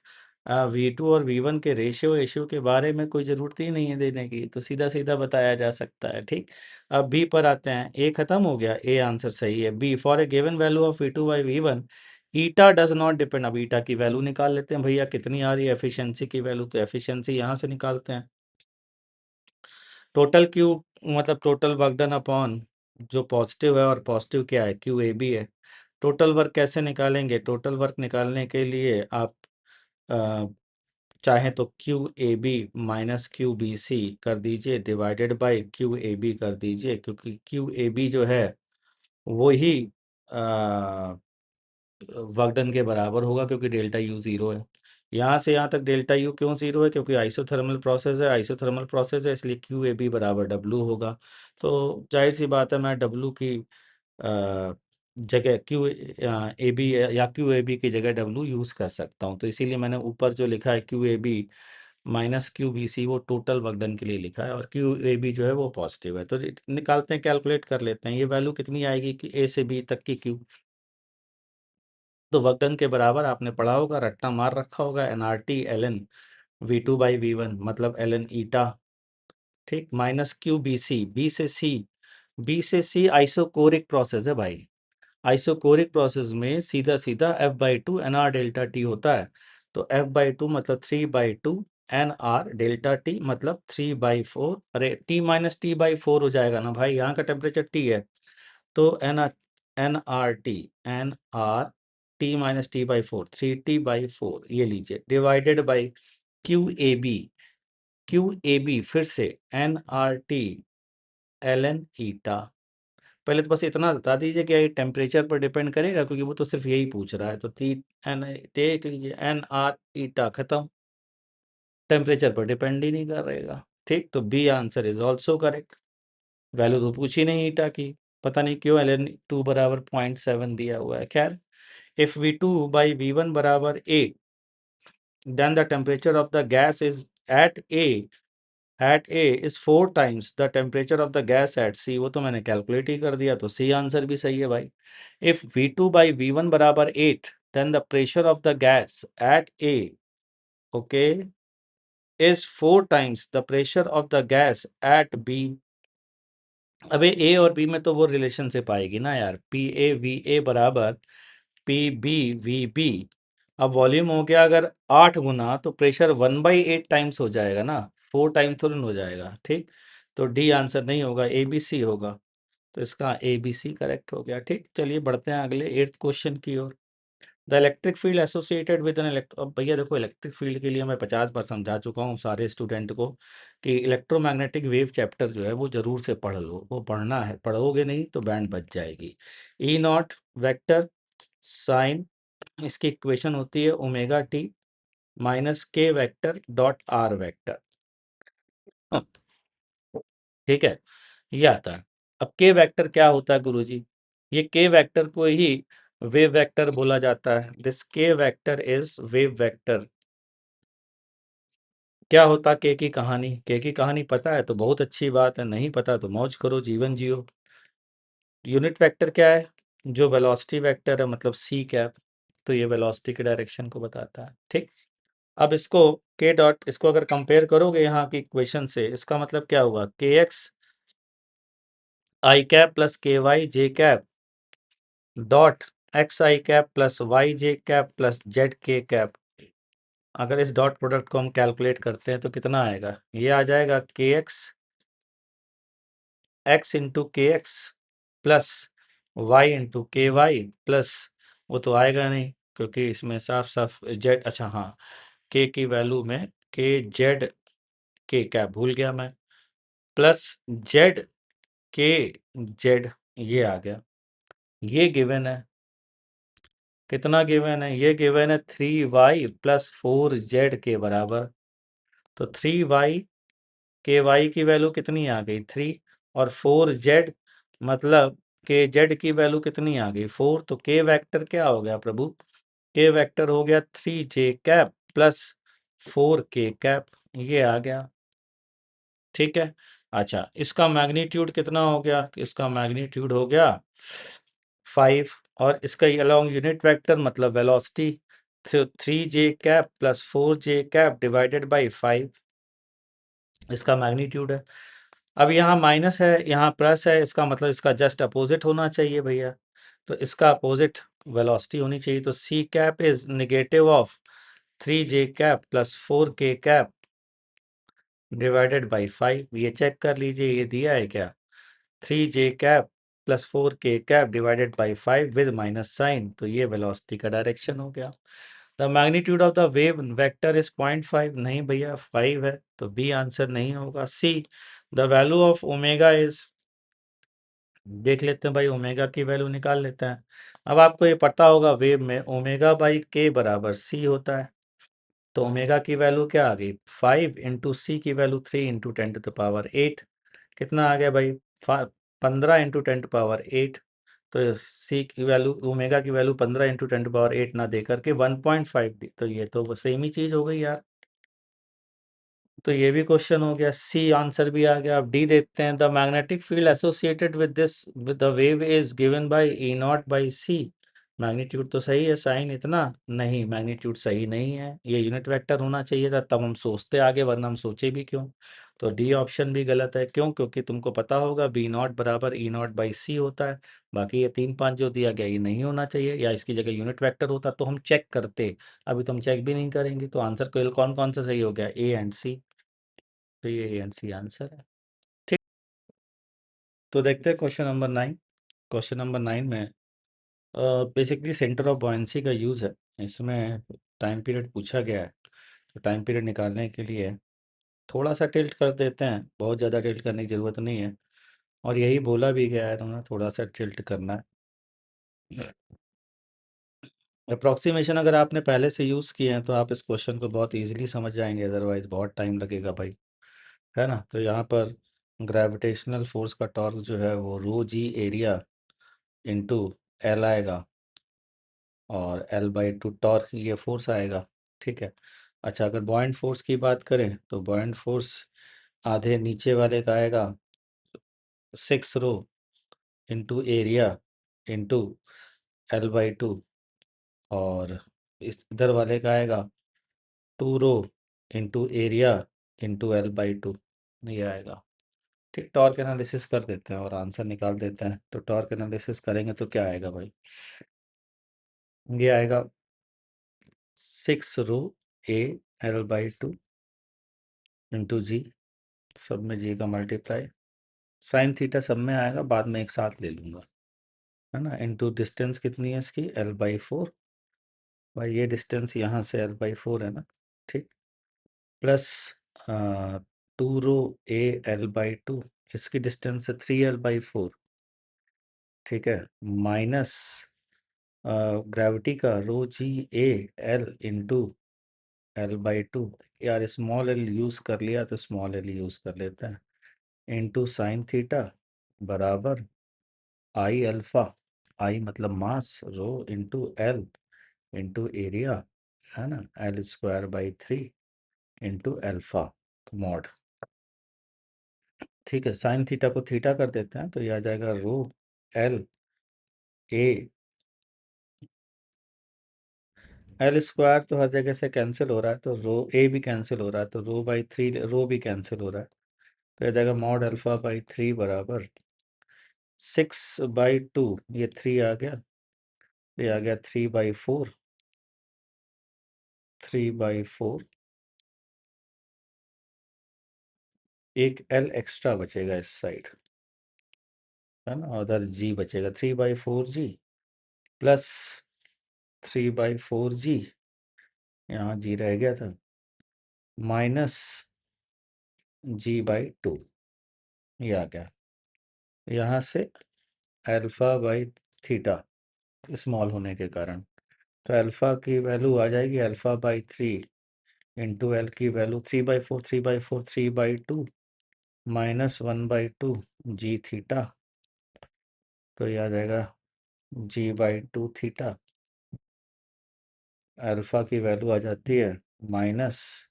V2 और V1 के रेशियो के बारे में कोई ज़रूरत ही नहीं है देने की, तो सीधा सीधा बताया जा सकता है। ठीक, अब बी पर आते हैं। ए खत्म हो गया, ए आंसर सही है। B for a given value of V2/V1 eta does not depend. अब ईटा की वैल्यू निकाल लेते हैं भैया, कितनी आ रही है एफिशिएंसी की वैल्यू, तो एफिशिएंसी यहाँ से निकालते हैं। टोटल क्यू मतलब टोटल वर्क डन अपॉन जो पॉजिटिव है, और पॉजिटिव क्या है, QAB है। टोटल वर्क कैसे निकालेंगे, टोटल वर्क निकालने के लिए आप चाहें तो QAB माइनस QBC कर दीजिए, डिवाइडेड बाय QAB कर दीजिए, क्योंकि QAB जो है वो ही वर्क डन के बराबर होगा, क्योंकि डेल्टा U 0 है। यहाँ से यहाँ तक डेल्टा U क्यों 0 है, क्योंकि आइसोथर्मल प्रोसेस है, आइसोथर्मल प्रोसेस है, इसलिए QAB बराबर W होगा। तो जाहिर सी बात है, मैं W की जगह QAB या QAB की जगह W यूज़ कर सकता हूँ। तो इसीलिए मैंने ऊपर जो लिखा है QAB माइनस QBC वो टोटल वर्क डन के लिए लिखा है, और QAB जो है वो पॉजिटिव है। तो निकालते हैं, कैलकुलेट कर लेते हैं, ये वैल्यू कितनी आएगी कि A से B तक की Q। तो वर्क डन के बराबर आपने पढ़ा होगा, रट्टा मार रखा होगा, NRT ln V2/V1 मतलब ln ईटा। ठीक, माइनस QBC, बी से सी आइसोकोरिक प्रोसेस है भाई। आइसोकोरिक प्रोसेस में सीधा सीधा F/2 NR डेल्टा T होता है। तो F/2 मतलब 3/2 NR डेल्टा T मतलब 3/4। अरे T-T/4 हो जाएगा ना भाई, यहाँ का टेम्परेचर T है, तो NR T-T/4 3T/4 ये लीजिए, डिवाइडेड बाई QAB फिर से NRT ln ईटा। पहले तो बस इतना बता दीजिए कि ये टेम्परेचर पर डिपेंड करेगा, क्योंकि वो तो सिर्फ यही पूछ रहा है। तो एन देख लीजिए NR ईटा खत्म, टेम्परेचर पर डिपेंड ही नहीं करेगा। ठीक, तो B answer is also correct. Value तो पूछी नहीं ईटा की, पता नहीं क्यों एल टू बराबर 0.7 दिया हुआ है। खैर, इफ V2 बाई V1 बराबर A, then the temperature of the gas is at A is 4 times the temperature of the gas at C। वो तो मैंने कैलकुलेट ही कर दिया, तो सी आंसर भी सही है भाई। इफ V2 बाई V1 बराबर 8, then the pressure of the gas at A, okay, is 4 times the pressure of the gas at B। अबे ए और बी में तो वो रिलेशनशिप आएगी ना यार, पी ए वी ए बराबर पी बी वी बी। अब वॉल्यूम हो गया अगर 8 गुना, तो प्रेशर 1/8 टाइम्स हो जाएगा ना, 4 टाइम्स थोड़ी ना हो जाएगा। ठीक, तो डी आंसर नहीं होगा, ए बी सी होगा। तो इसका ए बी सी करेक्ट हो गया। ठीक, चलिए बढ़ते हैं अगले 8th क्वेश्चन की ओर। The electric field associated with an electro, अब भैया देखो इलेक्ट्रिक फील्ड के लिए मैं 50 बार समझा चुका हूँ सारे स्टूडेंट को कि इलेक्ट्रोमैग्नेटिक वेव चैप्टर जो है वो जरूर से पढ़ लो, वो पढ़ना है, पढ़ोगे नहीं तो बैंड बच जाएगी। ई नॉट वेक्टर साइन, इसकी इक्वेशन होती है ओमेगा टी माइनस के वेक्टर डॉट आर वेक्टर। ठीक है, ये आता है। अब के वेक्टर क्या होता है गुरुजी? ये के वेक्टर को ही वेव वेक्टर बोला जाता है। दिस के वेक्टर इज वेव वेक्टर। क्या होता के की कहानी पता है तो बहुत अच्छी बात है, नहीं पता तो मौज करो, जीवन जियो। यूनिट वेक्टर क्या है? जो वेलोसिटी वेक्टर है, मतलब सी कैप, तो ये वेलोसिटी के डायरेक्शन को बताता है। ठीक, अब इसको के डॉट, इसको अगर कंपेयर करोगे यहाँ की इक्वेशन से, इसका मतलब क्या हुआ? के एक्स आई कैप प्लस के वाई जे कैप डॉट एक्स आई कैप प्लस वाई जे कैप प्लस जेड के कैप। अगर इस डॉट प्रोडक्ट को हम कैलकुलेट करते हैं तो कितना आएगा? ये आ जाएगा के एक्स एक्स इंटू के एक्स प्लस वाई इंटू के वाई प्लस, वो तो आएगा नहीं क्योंकि इसमें साफ साफ जेड, अच्छा हाँ, के की वैल्यू में के जेड के कैप भूल गया मैं, प्लस जेड के जेड, ये आ गया। ये गिवन है, कितना गिवन है? ये गिवन है 3y प्लस 4z के बराबर। तो 3y, के वाई की वैल्यू कितनी आ गई? 3, और 4z मतलब के जेड की वैल्यू कितनी आ गई? 4। तो के वेक्टर क्या हो गया प्रभु? के वेक्टर हो गया 3j cap plus 4k cap, ये आ गया। ठीक है, अच्छा इसका मैग्नीट्यूड कितना हो गया? इसका मैग्नीट्यूड हो गया 5, और इसका अलॉन्ग यूनिट वेक्टर मतलब वेलोसिटी, तो 3j cap plus 4j cap divided by 5 इसका मैग्नीट्यूड है। अब यहाँ माइनस है, यहाँ प्लस है, इसका मतलब इसका जस्ट अपोजिट होना चाहिए भैया। तो इसका अपोजिट वेलोसिटी होनी चाहिए। तो C cap is negative of 3j cap plus 4k cap divided by 5। ये चेक कर लीजिए, ये दिया है क्या? 3j cap plus 4k cap divided by 5 with minus sign, तो ये वेलोसिटी का डायरेक्शन हो गया। The magnitude of the wave vector is 0.5, नहीं भैया 5 है, तो बी आंसर नहीं होगा। C, the value of omega is, देख लेते हैं भाई, ओमेगा की वैल्यू निकाल लेते हैं। अब आपको ये पता होगा वेव में ओमेगा बाई के बराबर सी होता है। तो ओमेगा की वैल्यू क्या आ गई? 5 इंटू सी की वैल्यू 3 इंटू 10⁸ कितना आ गया भाई? 15 इंटू 10⁸। तो सी की वैल्यू, ओमेगा की वैल्यू 15 इंटू 10⁸ ना दे करके 1.5 दी, तो ये तो सेम ही चीज हो गई यार। तो ये भी क्वेश्चन हो गया, सी आंसर भी आ गया। अब डी देखते हैं। The magnetic field associated with this with the wave is given by E naught by C. Magnitude तो सही है, साइन इतना नहीं, मैग्नीट्यूड सही नहीं है, ये यूनिट वेक्टर होना चाहिए था, तब हम सोचते आगे, वरना हम सोचे भी क्यों। तो डी ऑप्शन भी गलत है। क्यों? क्योंकि तुमको पता होगा बी नॉट बराबर ई नॉट बाई सी होता है। बाकी ये 3 5 जो दिया गया ये नहीं होना चाहिए, या इसकी जगह यूनिट वेक्टर होता तो हम चेक करते। अभी तुम चेक भी नहीं करेंगे, तो आंसर कौन कौन सा सही हो गया? ए एंड सी। तो ये ए एंड सी आंसर है। ठीक, तो देखते हैं क्वेश्चन नंबर 9। क्वेश्चन नंबर 9 में बेसिकली सेंटर ऑफ बॉयंसी का यूज़ है। इसमें टाइम पीरियड पूछा गया है, तो टाइम पीरियड निकालने के लिए थोड़ा सा टिल्ट कर देते हैं, बहुत ज़्यादा टिल्ट करने की ज़रूरत नहीं है, और यही बोला भी गया है उन्होंने, थोड़ा सा टिल्ट करना है। अप्रॉक्सीमेशन अगर आपने पहले से यूज़ किए हैं तो आप इस क्वेश्चन को बहुत इजीली समझ जाएंगे, अदरवाइज बहुत टाइम लगेगा भाई। है ना। तो यहाँ पर ग्रेविटेशनल फोर्स का टॉर्क जो है वो रो जी एरिया इंटू एल आएगा, और एल बाई टू टॉर्क ये फोर्स आएगा। ठीक है। अच्छा, अगर बॉयंट फोर्स की बात करें तो बॉयंट फोर्स आधे नीचे वाले का आएगा 6 rho into area into L by two, और इस इधर वाले का आएगा 2 rho into area into L by two, ये आएगा। ठीक, टॉर्क एनालिसिस कर देते हैं और आंसर निकाल देते हैं। तो टॉर्क एनालिसिस करेंगे तो क्या आएगा भाई, ये आएगा 6 rho A L by two into G, सब में जी का मल्टीप्लाई, साइन थीटा सब में आएगा, बाद में एक साथ ले लूँगा, है ना, इंटू डिस्टेंस कितनी है इसकी एल बाई फोर, भाई ये डिस्टेंस यहाँ से एल बाई फोर है ना। ठीक, plus 2 rho A L by two, इसकी डिस्टेंस है 3 L/4। ठीक है, माइनस ग्रेविटी का rho G A L into L by two, यार स्मॉल एल यूज़ कर लिया तो स्मॉल एल यूज़ कर लेते हैं, इंटू साइन थीटा बराबर आई अल्फा, आई मतलब मास, rho into L into area, है ना, L square by 3 into alpha mod. ठीक है, साइन थीटा को थीटा कर देते हैं तो ये आ जाएगा rho L A, L square तो हर जगह से कैंसिल हो रहा है, तो रो ए भी कैंसिल हो रहा है, तो रो बाई थ्री रो भी कैंसिल हो रहा है, तो ये आ जाएगा मॉड अल्फा बाई 3 बराबर 6/2, ये 3 आ गया, ये आ गया 3/4, 3/4, एक एल एक्स्ट्रा बचेगा इस साइड, है ना, उधर जी बचेगा 3/4 जी प्लस 3/4 जी, यहाँ जी रह गया था, माइनस g/2, ये आ गया, यहाँ से अल्फा बाई थीटा स्मॉल होने के कारण, तो अल्फा की वैल्यू आ जाएगी अल्फा बाई 3 इंटू एल की वैल्यू 3/4, 3/4, 3/2 माइनस 1/2 जी थीटा, तो ये आ जाएगा g/2 थीटा, अल्फा की वैल्यू आ जाती है माइनस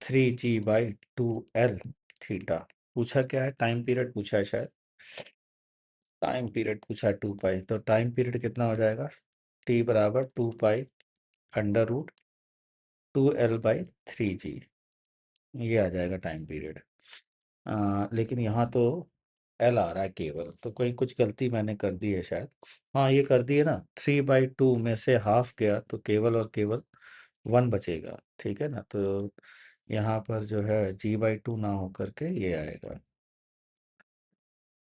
3g/2 एल थीटा। पूछा क्या है, टाइम पीरियड पूछा है शायद, टाइम पीरियड पूछा है 2 पाई, तो टाइम पीरियड कितना हो जाएगा, टी बराबर 2 पाई अंडर रूट 2L/3g, ये आ जाएगा टाइम पीरियड। लेकिन यहाँ तो एल आ रहा है केवल, तो कोई कुछ गलती मैंने कर दी है शायद। हाँ, ये कर दी है ना, 3/2 में से हाफ गया तो केवल और केवल 1 बचेगा। ठीक है ना, तो यहाँ पर जो है g/2 ना हो करके ये आएगा,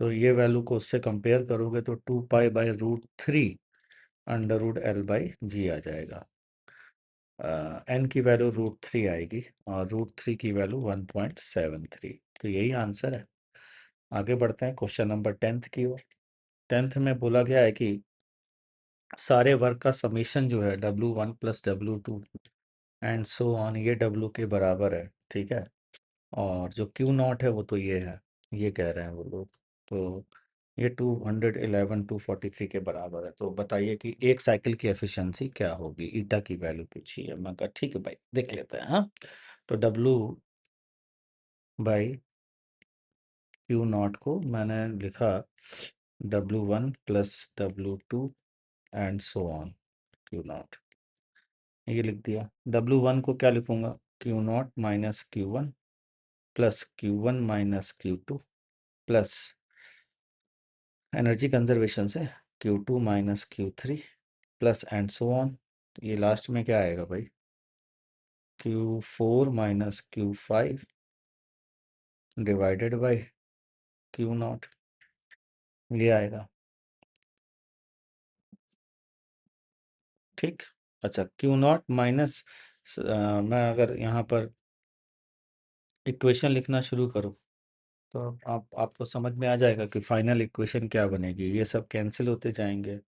तो ये वैल्यू को उससे कंपेयर करोगे तो 2 पाई/√3 अंडर रूट एल बाई जी आ जाएगा। एन की वैल्यू √3 आएगी और √3 की वैल्यू 1.73, तो यही आंसर है। आगे बढ़ते हैं क्वेश्चन नंबर 10th की ओर। 10th में बोला गया है कि सारे वर्क का समीशन जो है W1 plus W2 and so on, ये W के बराबर है। ठीक है, और जो Q0 है वो तो ये है, ये कह रहे हैं वो लोग, तो ये 211 243 के बराबर है। तो बताइए कि एक साइकिल की एफिशिएंसी क्या होगी, ईटा की वैल्यू पूछी है। मैं कहा ठीक है भाई, देख लेते हैं। हाँ, तो W/Q0 को मैंने लिखा W1 plus W2 and so on Q0, ये लिख दिया। W1 को क्या लिखूंगा, Q0 minus Q1 plus Q1 minus Q2 plus energy conservation से Q2 minus Q3 plus and so on, ये लास्ट में क्या आएगा भाई, Q4 minus Q5 divided by Q0, ये आएगा। ठीक, अच्छा Q0 माइनस, मैं अगर यहाँ पर इक्वेशन लिखना शुरू करूँ तो आपको समझ में आ जाएगा कि फाइनल इक्वेशन क्या बनेगी। ये सब कैंसिल होते जाएंगे,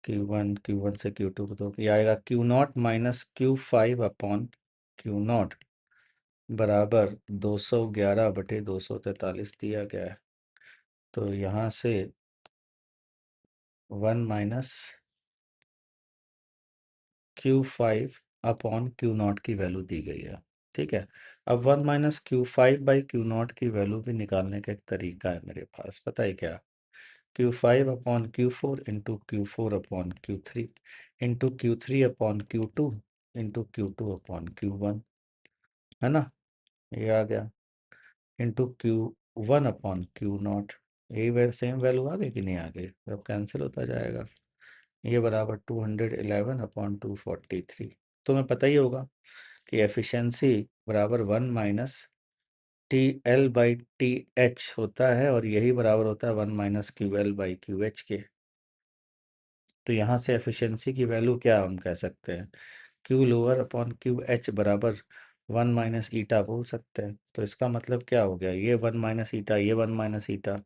Q1 से Q2 तो ये आएगा Q0 minus Q5 upon Q0 बराबर 211/243 दिया गया है। तो यहाँ से 1 माइनस Q5/Q0 की वैल्यू दी गई है। ठीक है। अब 1 माइनस Q5/Q0 की वैल्यू भी निकालने का एक तरीका है मेरे पास, पता है क्या? Q5/Q4 into Q4/Q3 into Q3/Q2 into Q2/Q1, है ना? ये आ गया इंटू Q1/Q0। यही सेम वैल्यू आ गई कि नहीं आ गई? अब कैंसिल होता जाएगा। ये बराबर 211/243। तुम्हें पता ही होगा कि एफिशिएंसी बराबर 1 माइनस TL/TH होता है, और यही बराबर होता है 1 माइनस QL/QH के। तो यहाँ से एफिशिएंसी की वैल्यू क्या हम कह सकते हैं? Q लोअर/QH बराबर 1 माइनस ईटा बोल सकते हैं। तो इसका मतलब क्या हो गया? ये 1 माइनस ईटा, ये 1 माइनस ईटा,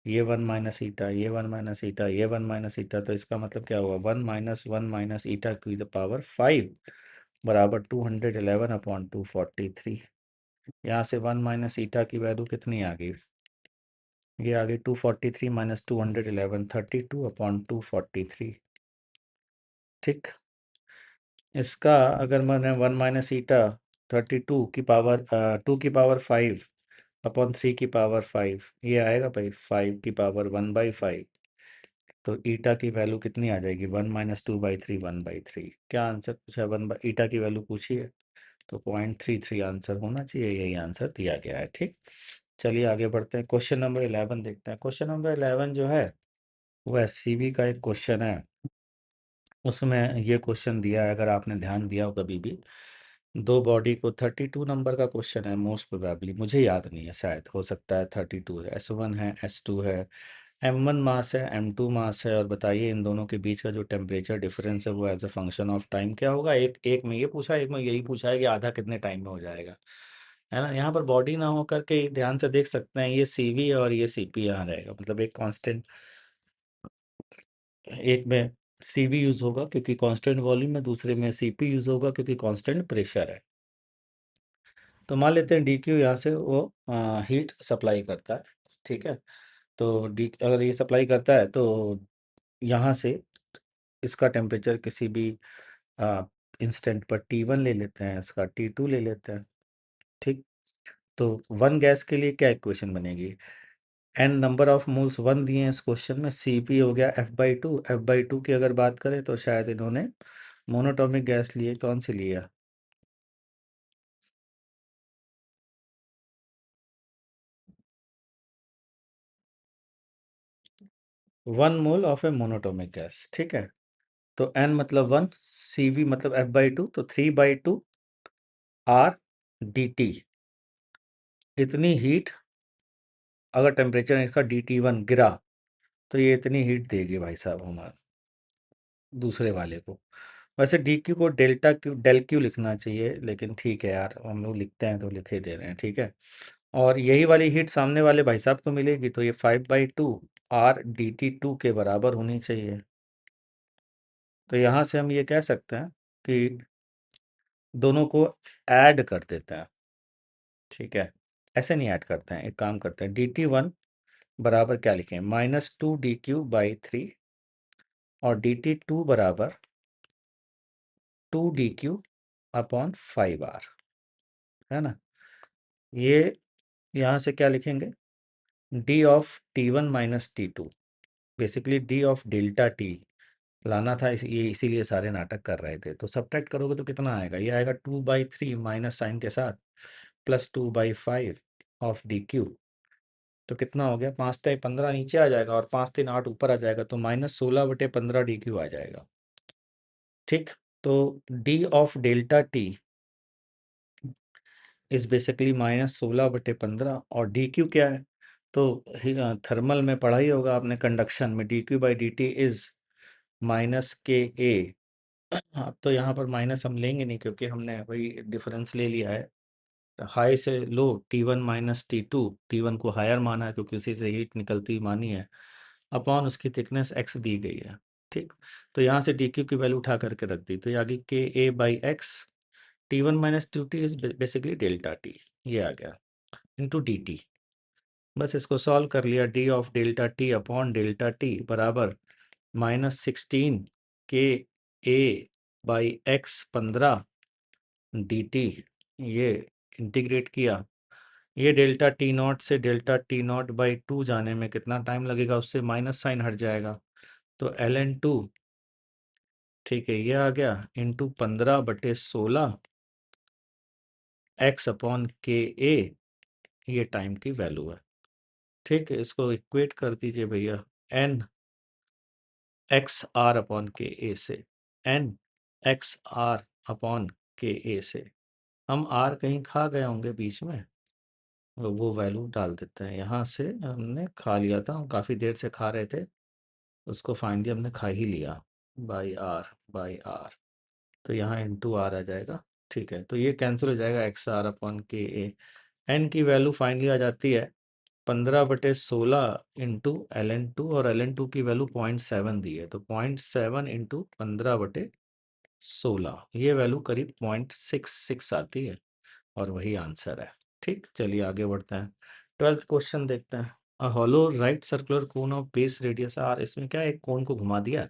ये 1 माइनस ईटा, ये 1 माइनस ईटा, ये 1 माइनस ईटा। तो इसका मतलब क्या हुआ? 1 माइनस ईटा की द पावर 5 बराबर 211/243। यहाँ से 1 माइनस ईटा की वैल्यू कितनी आ गई? ये आ गई 243 माइनस 211, 32/243। ठीक। इसका अगर मैंने 1 माइनस ईटा 2 की पावर 5/3 ये आएगा भाई 5 की पावर 1/5। तो ईटा की वैल्यू कितनी आ जाएगी? 1 माइनस 2/3 1/3। क्या आंसर पूछा? ईटा की वैल्यू पूछी है, तो 0.33 आंसर होना चाहिए। यही आंसर दिया गया है। ठीक। चलिए आगे बढ़ते हैं, क्वेश्चन नंबर 11 देखते हैं। क्वेश्चन नंबर 11 जो है वो एससीबी का एक क्वेश्चन है। उसमें ये क्वेश्चन दिया है, अगर आपने ध्यान दिया हो कभी भी, दो बॉडी को 32 नंबर का क्वेश्चन है मोस्ट प्रोबेबली, मुझे याद नहीं है, शायद हो सकता है 32 है। S1 है, S2 है, M1 मास है, M2 मास है, और बताइए इन दोनों के बीच का जो टेम्परेचर डिफरेंस है वो as a function of time क्या होगा? एक एक में ये पूछा है, एक में यही पूछा है कि आधा कितने टाइम में हो जाएगा, है ना? यहाँ पर बॉडी ना हो करके ध्यान से देख सकते हैं, ये CV है और ये CP यहाँ रहेगा, मतलब एक कांस्टेंट, एक में CV यूज होगा क्योंकि कांस्टेंट वॉल्यूम है, दूसरे में CP यूज होगा क्योंकि कांस्टेंट प्रेशर है। तो मान लेते हैं DQ यहाँ से वो हीट सप्लाई करता है। ठीक है। तो डी अगर ये सप्लाई करता है तो यहाँ से इसका टेम्परेचर किसी भी इंस्टेंट पर T1 ले लेते हैं, इसका T2 ले लेते हैं। ठीक। तो वन गैस के लिए क्या इक्वेशन बनेगी? N number of moles one दिए हैं इस क्वेश्चन में, CP हो गया F/2। F/2 की अगर बात करें तो शायद इन्होंने मोनोटॉमिक गैस लिए, कौन सी लिया? 1 mole of A monoatomic gas. ठीक है। तो N मतलब 1, CV मतलब F/2, तो 3/2 R/dt। इतनी हीट अगर टेम्परेचर इसका DT1 गिरा तो ये इतनी हीट देगी भाई साहब हमारे दूसरे वाले को। वैसे DQ को डेल क्यू लिखना चाहिए, लेकिन ठीक है यार, हम लोग लिखते हैं तो लिखे दे रहे हैं। ठीक है। और यही वाली हीट सामने वाले भाई साहब को मिलेगी, तो ये 5/2 R/dt2 के बराबर होनी चाहिए। तो यहाँ से हम ये कह सकते हैं कि दोनों को ऐड कर देते हैं। ठीक है। ऐसे नहीं ऐड करते हैं, एक काम करते हैं, DT1 बराबर क्या लिखें? -2 DQ/3, और DT2 बराबर 2 DQ/5R, है ना? ये यहाँ से क्या लिखेंगे? D of T1 minus T2, basically D of delta T लाना था, ये इसीलिए सारे नाटक कर रहे थे। तो सब्ट्रैक्ट करोगे तो कितना आएगा? ये आएगा 2/3 माइनस साइन के साथ प्लस 2/5 ऑफ DQ। तो कितना हो गया? 5×3 = 15 नीचे आ जाएगा, और 5×3 = 8 ऊपर आ जाएगा, तो -16/15 DQ आ जाएगा। ठीक। तो D of delta T is basically -16/15, और DQ क्या है? तो थर्मल में पढ़ा ही होगा आपने, कंडक्शन में DQ/dt इज -KA। अब तो यहाँ पर माइनस हम लेंगे नहीं क्योंकि हमने वही डिफरेंस ले लिया है, हाई से लो, T1 माइनस T2, T1 को हायर माना है क्योंकि उसी से हीट निकलती हुई मानी है, अपॉन उसकी थिकनेस x दी गई है। ठीक। तो यहाँ से DQ की वैल्यू उठा करके रख दी, तो ये आ गई KA/x T1 minus two T is basically delta T, ये आ गया इंटू डी टी। बस इसको सॉल्व कर लिया, D of delta T upon delta T बराबर -16 के ए बाई एक्स 15 डी टी। ये इंटीग्रेट किया, ये डेल्टा टी नॉट से डेल्टा टी नॉट बाई 2 जाने में कितना टाइम लगेगा, उससे माइनस साइन हट जाएगा, तो ln2, ठीक है, ये आ गया इंटू 15/16 एक्स अपॉन के ए, ये टाइम की वैल्यू है। ठीक है, इसको इक्वेट कर दीजिए भैया एन एक्स आर अपॉन के ए से, एन एक्स आर अपॉन के ए से। हम आर कहीं खा गए होंगे बीच में, वो वैल्यू डाल देते हैं। यहाँ से हमने खा लिया था, हम काफ़ी देर से खा रहे थे, उसको फाइनली हमने खा ही लिया, बाई आर, तो यहाँ इंटू आर आ जाएगा। ठीक है, तो ये कैंसिल हो जाएगा, एक्स आर अपॉन के ए। एन की वैल्यू फाइनली आ जाती है 15/16 इंटू ln2, और ln2 की वैल्यू 0.7 दी है, तो 0.7 इंटू 15/16, ये वैल्यू करीब 0.66 आती है, और वही आंसर है। ठीक, चलिए आगे बढ़ते हैं, 12th क्वेश्चन देखते हैं। A hollow right circular cone of base radius R, इसमें क्या है, एक कोन को घुमा दिया है,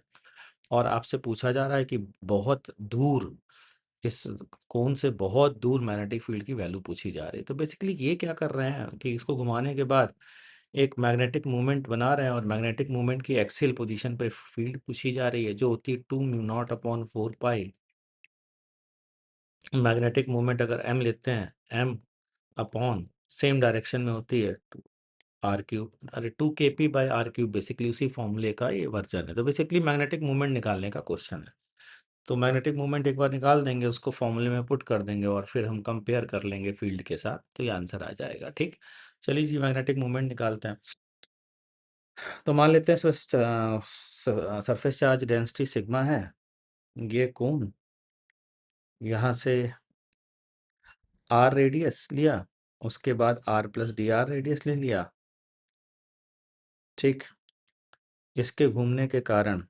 और आपसे पूछा जा रहा है कि बहुत दूर, इस कोन से बहुत दूर मैग्नेटिक फील्ड की वैल्यू पूछी जा रही है। तो बेसिकली ये क्या कर रहे हैं कि इसको घुमाने के बाद एक मैग्नेटिक मूवमेंट बना रहे हैं, और मैग्नेटिक मूवमेंट की एक्सियल पोजीशन पे फील्ड पूछी जा रही है, जो होती है 2μ0/4 पाई। मैग्नेटिक मूवमेंट अगर m लेते हैं, m अपॉन सेम डायरेक्शन में होती है आर क्यूब, अरे 2kp/r³ बेसिकली उसी फॉर्मूले का ये वर्जन है। तो बेसिकली मैग्नेटिक मूवमेंट निकालने का क्वेश्चन है, तो मैग्नेटिक मूवमेंट एक बार निकाल देंगे, उसको फॉर्मूले में पुट कर देंगे, और फिर हम कंपेयर कर लेंगे फील्ड के साथ, तो ये आंसर आ जाएगा। ठीक, चलिए जी मैग्नेटिक मूवमेंट निकालते हैं। तो मान लेते हैं सरफेस चार्ज डेंसिटी सिग्मा है, ये कोण यहाँ से आर रेडियस लिया, उसके बाद R plus D R radius ले लिया। ठीक, इसके घूमने के कारण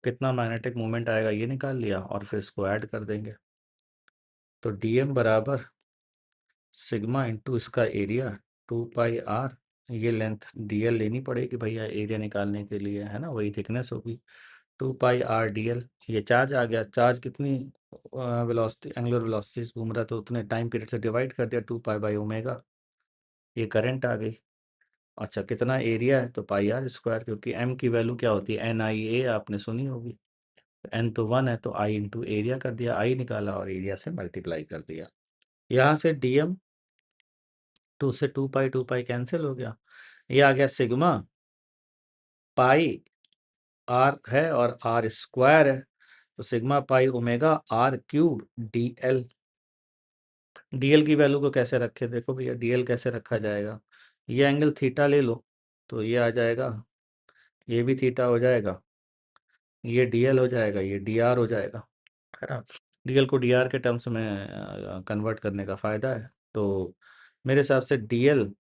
कितना मैग्नेटिक मूवमेंट आएगा ये निकाल लिया, और फिर इसको ऐड कर देंगे, तो डीएम बराबर सिग्मा इंटू इसका एरिया 2πr, ये लेंथ dl लेनी पड़ेगी भैया एरिया निकालने के लिए, है ना, वही थिकनेस होगी 2πr dl। ये चार्ज आ गया, चार्ज कितनी वेलोसिटी, एंगुलर वेलोसिटी से घूम रहा, तो उतने टाइम पीरियड से डिवाइड कर दिया 2π/ω। ये करंट आ गई। अच्छा, कितना एरिया है, तो πr², क्योंकि m की वैल्यू क्या होती है, NIA आपने सुनी होगी, n तो 1 है, तो I इंटू एरिया कर दिया, I निकाला और एरिया से मल्टीप्लाई कर दिया। यहाँ से dm 2 से 2π कैंसिल हो गया, ये आ गया सिग्मा, पाई आर है और आर स्क्वायर है, तो sigma pi omega r³ dl। dl की वैल्यू को कैसे रखे, देखो भैया dl कैसे रखा जाएगा, ये एंगल थीटा ले लो, तो ये आ जाएगा, ये भी थीटा हो जाएगा, ये dl हो जाएगा, ये dr हो जाएगा, है ना। dl को dr के टर्म्स में कन्वर्ट करने का फ़ायदा है, तो मेरे हिसाब से dl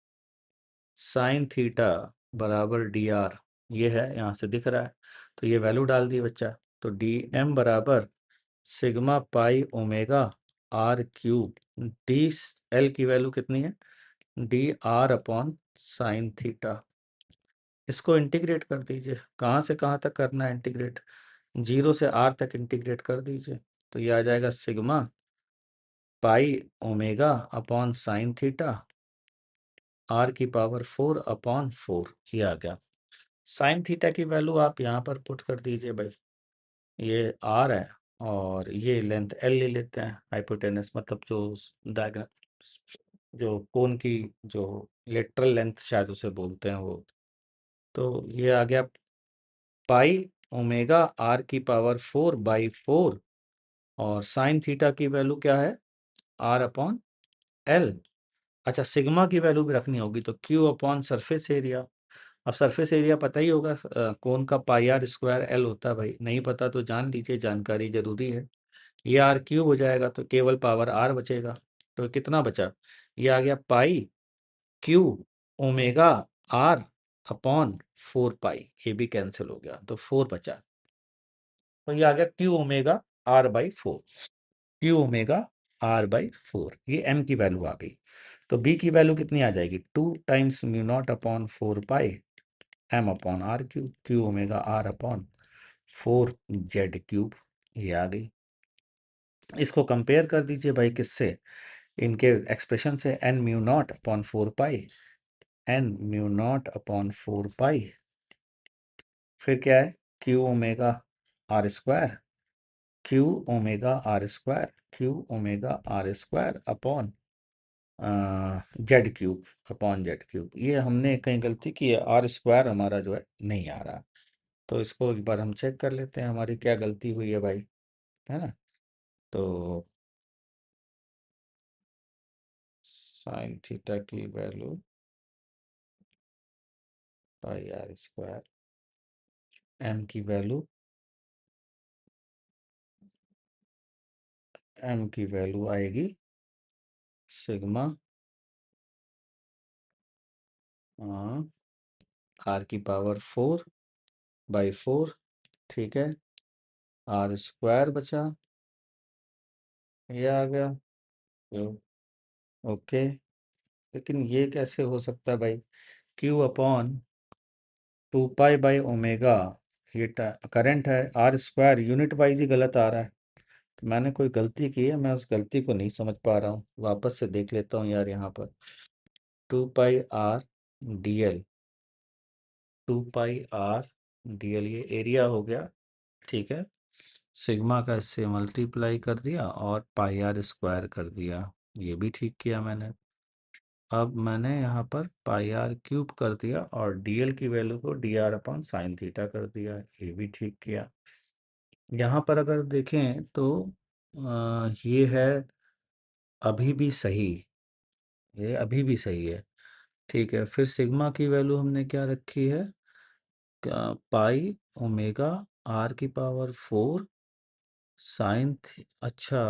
साइन थीटा बराबर dr, ये है, यहाँ से दिख रहा है, तो ये वैल्यू डाल दी बच्चा, तो dm बराबर sigma pi omega r³ D L की वैल्यू कितनी है, dr अपॉन साइन थीटा। इसको इंटीग्रेट कर दीजिए, कहाँ से कहाँ तक करना है इंटीग्रेट, 0 से r तक इंटीग्रेट कर दीजिए, तो ये आ जाएगा sigma pi omega upon sine theta r⁴/4, ये आ गया। साइन थीटा की वैल्यू आप यहाँ पर पुट कर दीजिए भाई, ये r है, और ये लेंथ l ले लेते हैं, हाइपोटेनस मतलब जो डायग्राम, जो कोन की जो लेटरल लेंथ शायद उसे बोलते हैं वो, तो ये आ गया पाई ओमेगा r⁴/4, और साइन थीटा की वैल्यू क्या है, r/l। अच्छा, सिग्मा की वैल्यू भी रखनी होगी, तो q अपॉन सरफेस एरिया। अब सरफेस एरिया पता ही होगा, कोन का πr² होता है भाई, नहीं पता तो जान लीजिए, जानकारी जरूरी है। ये r³ हो जाएगा, तो केवल पावर r बचेगा, तो कितना बचा, ये आ गया पाई q ओमेगा r/4 पाई, ये भी कैंसिल हो गया, तो 4 बचा, तो ये आ गया q omega r/4। Q omega R by 4, ये एम की वैल्यू आ गई। तो बी की वैल्यू कितनी आ जाएगी, 2 times mu naught upon 4 pi M upon R cube, Q omega R upon 4 z cube, ये आ गई। इसको कंपेयर कर दीजिए भाई किससे, इनके एक्सप्रेशन से, n mu naught upon 4 pi, n mu naught upon 4 pi, फिर क्या है, Q omega R square, Q omega R square, Q omega R square upon z cube, ये हमने कहीं गलती की है, आर स्क्वायर हमारा जो है नहीं आ रहा। तो इसको एक बार हम चेक कर लेते हैं हमारी क्या गलती हुई है भाई, है ना। तो साइन थीटा की value pi R square, M की वैल्यू, एम की वैल्यू आएगी सिग्मा आर की पावर 4/4, ठीक है, आर स्क्वायर बचा, ये आ गया। तो ओके, लेकिन ये कैसे हो सकता है भाई, क्यू अपॉन 2 पाई/ओमेगा, ये करंट है, आर स्क्वायर यूनिट वाइज ही गलत आ रहा है। तो मैंने कोई गलती की है, मैं उस गलती को नहीं समझ पा रहा हूँ, वापस से देख लेता हूँ यार। यहाँ पर 2 पाई r dl, 2 पाई r dl, ये एरिया हो गया, ठीक है। सिग्मा का इससे मल्टीप्लाई कर दिया और पाई आर स्क्वायर कर दिया, ये भी ठीक किया मैंने। अब मैंने यहाँ पर पाई आर क्यूब कर दिया और डीएल की वैल्यू को D R upon sine theta कर दिया, ये भी ठीक किया। यहाँ पर अगर देखें तो ये है अभी भी सही, ये अभी भी सही है, ठीक है। फिर सिग्मा की वैल्यू हमने क्या रखी है, पाई ओमेगा आर की पावर 4 साइन अच्छा,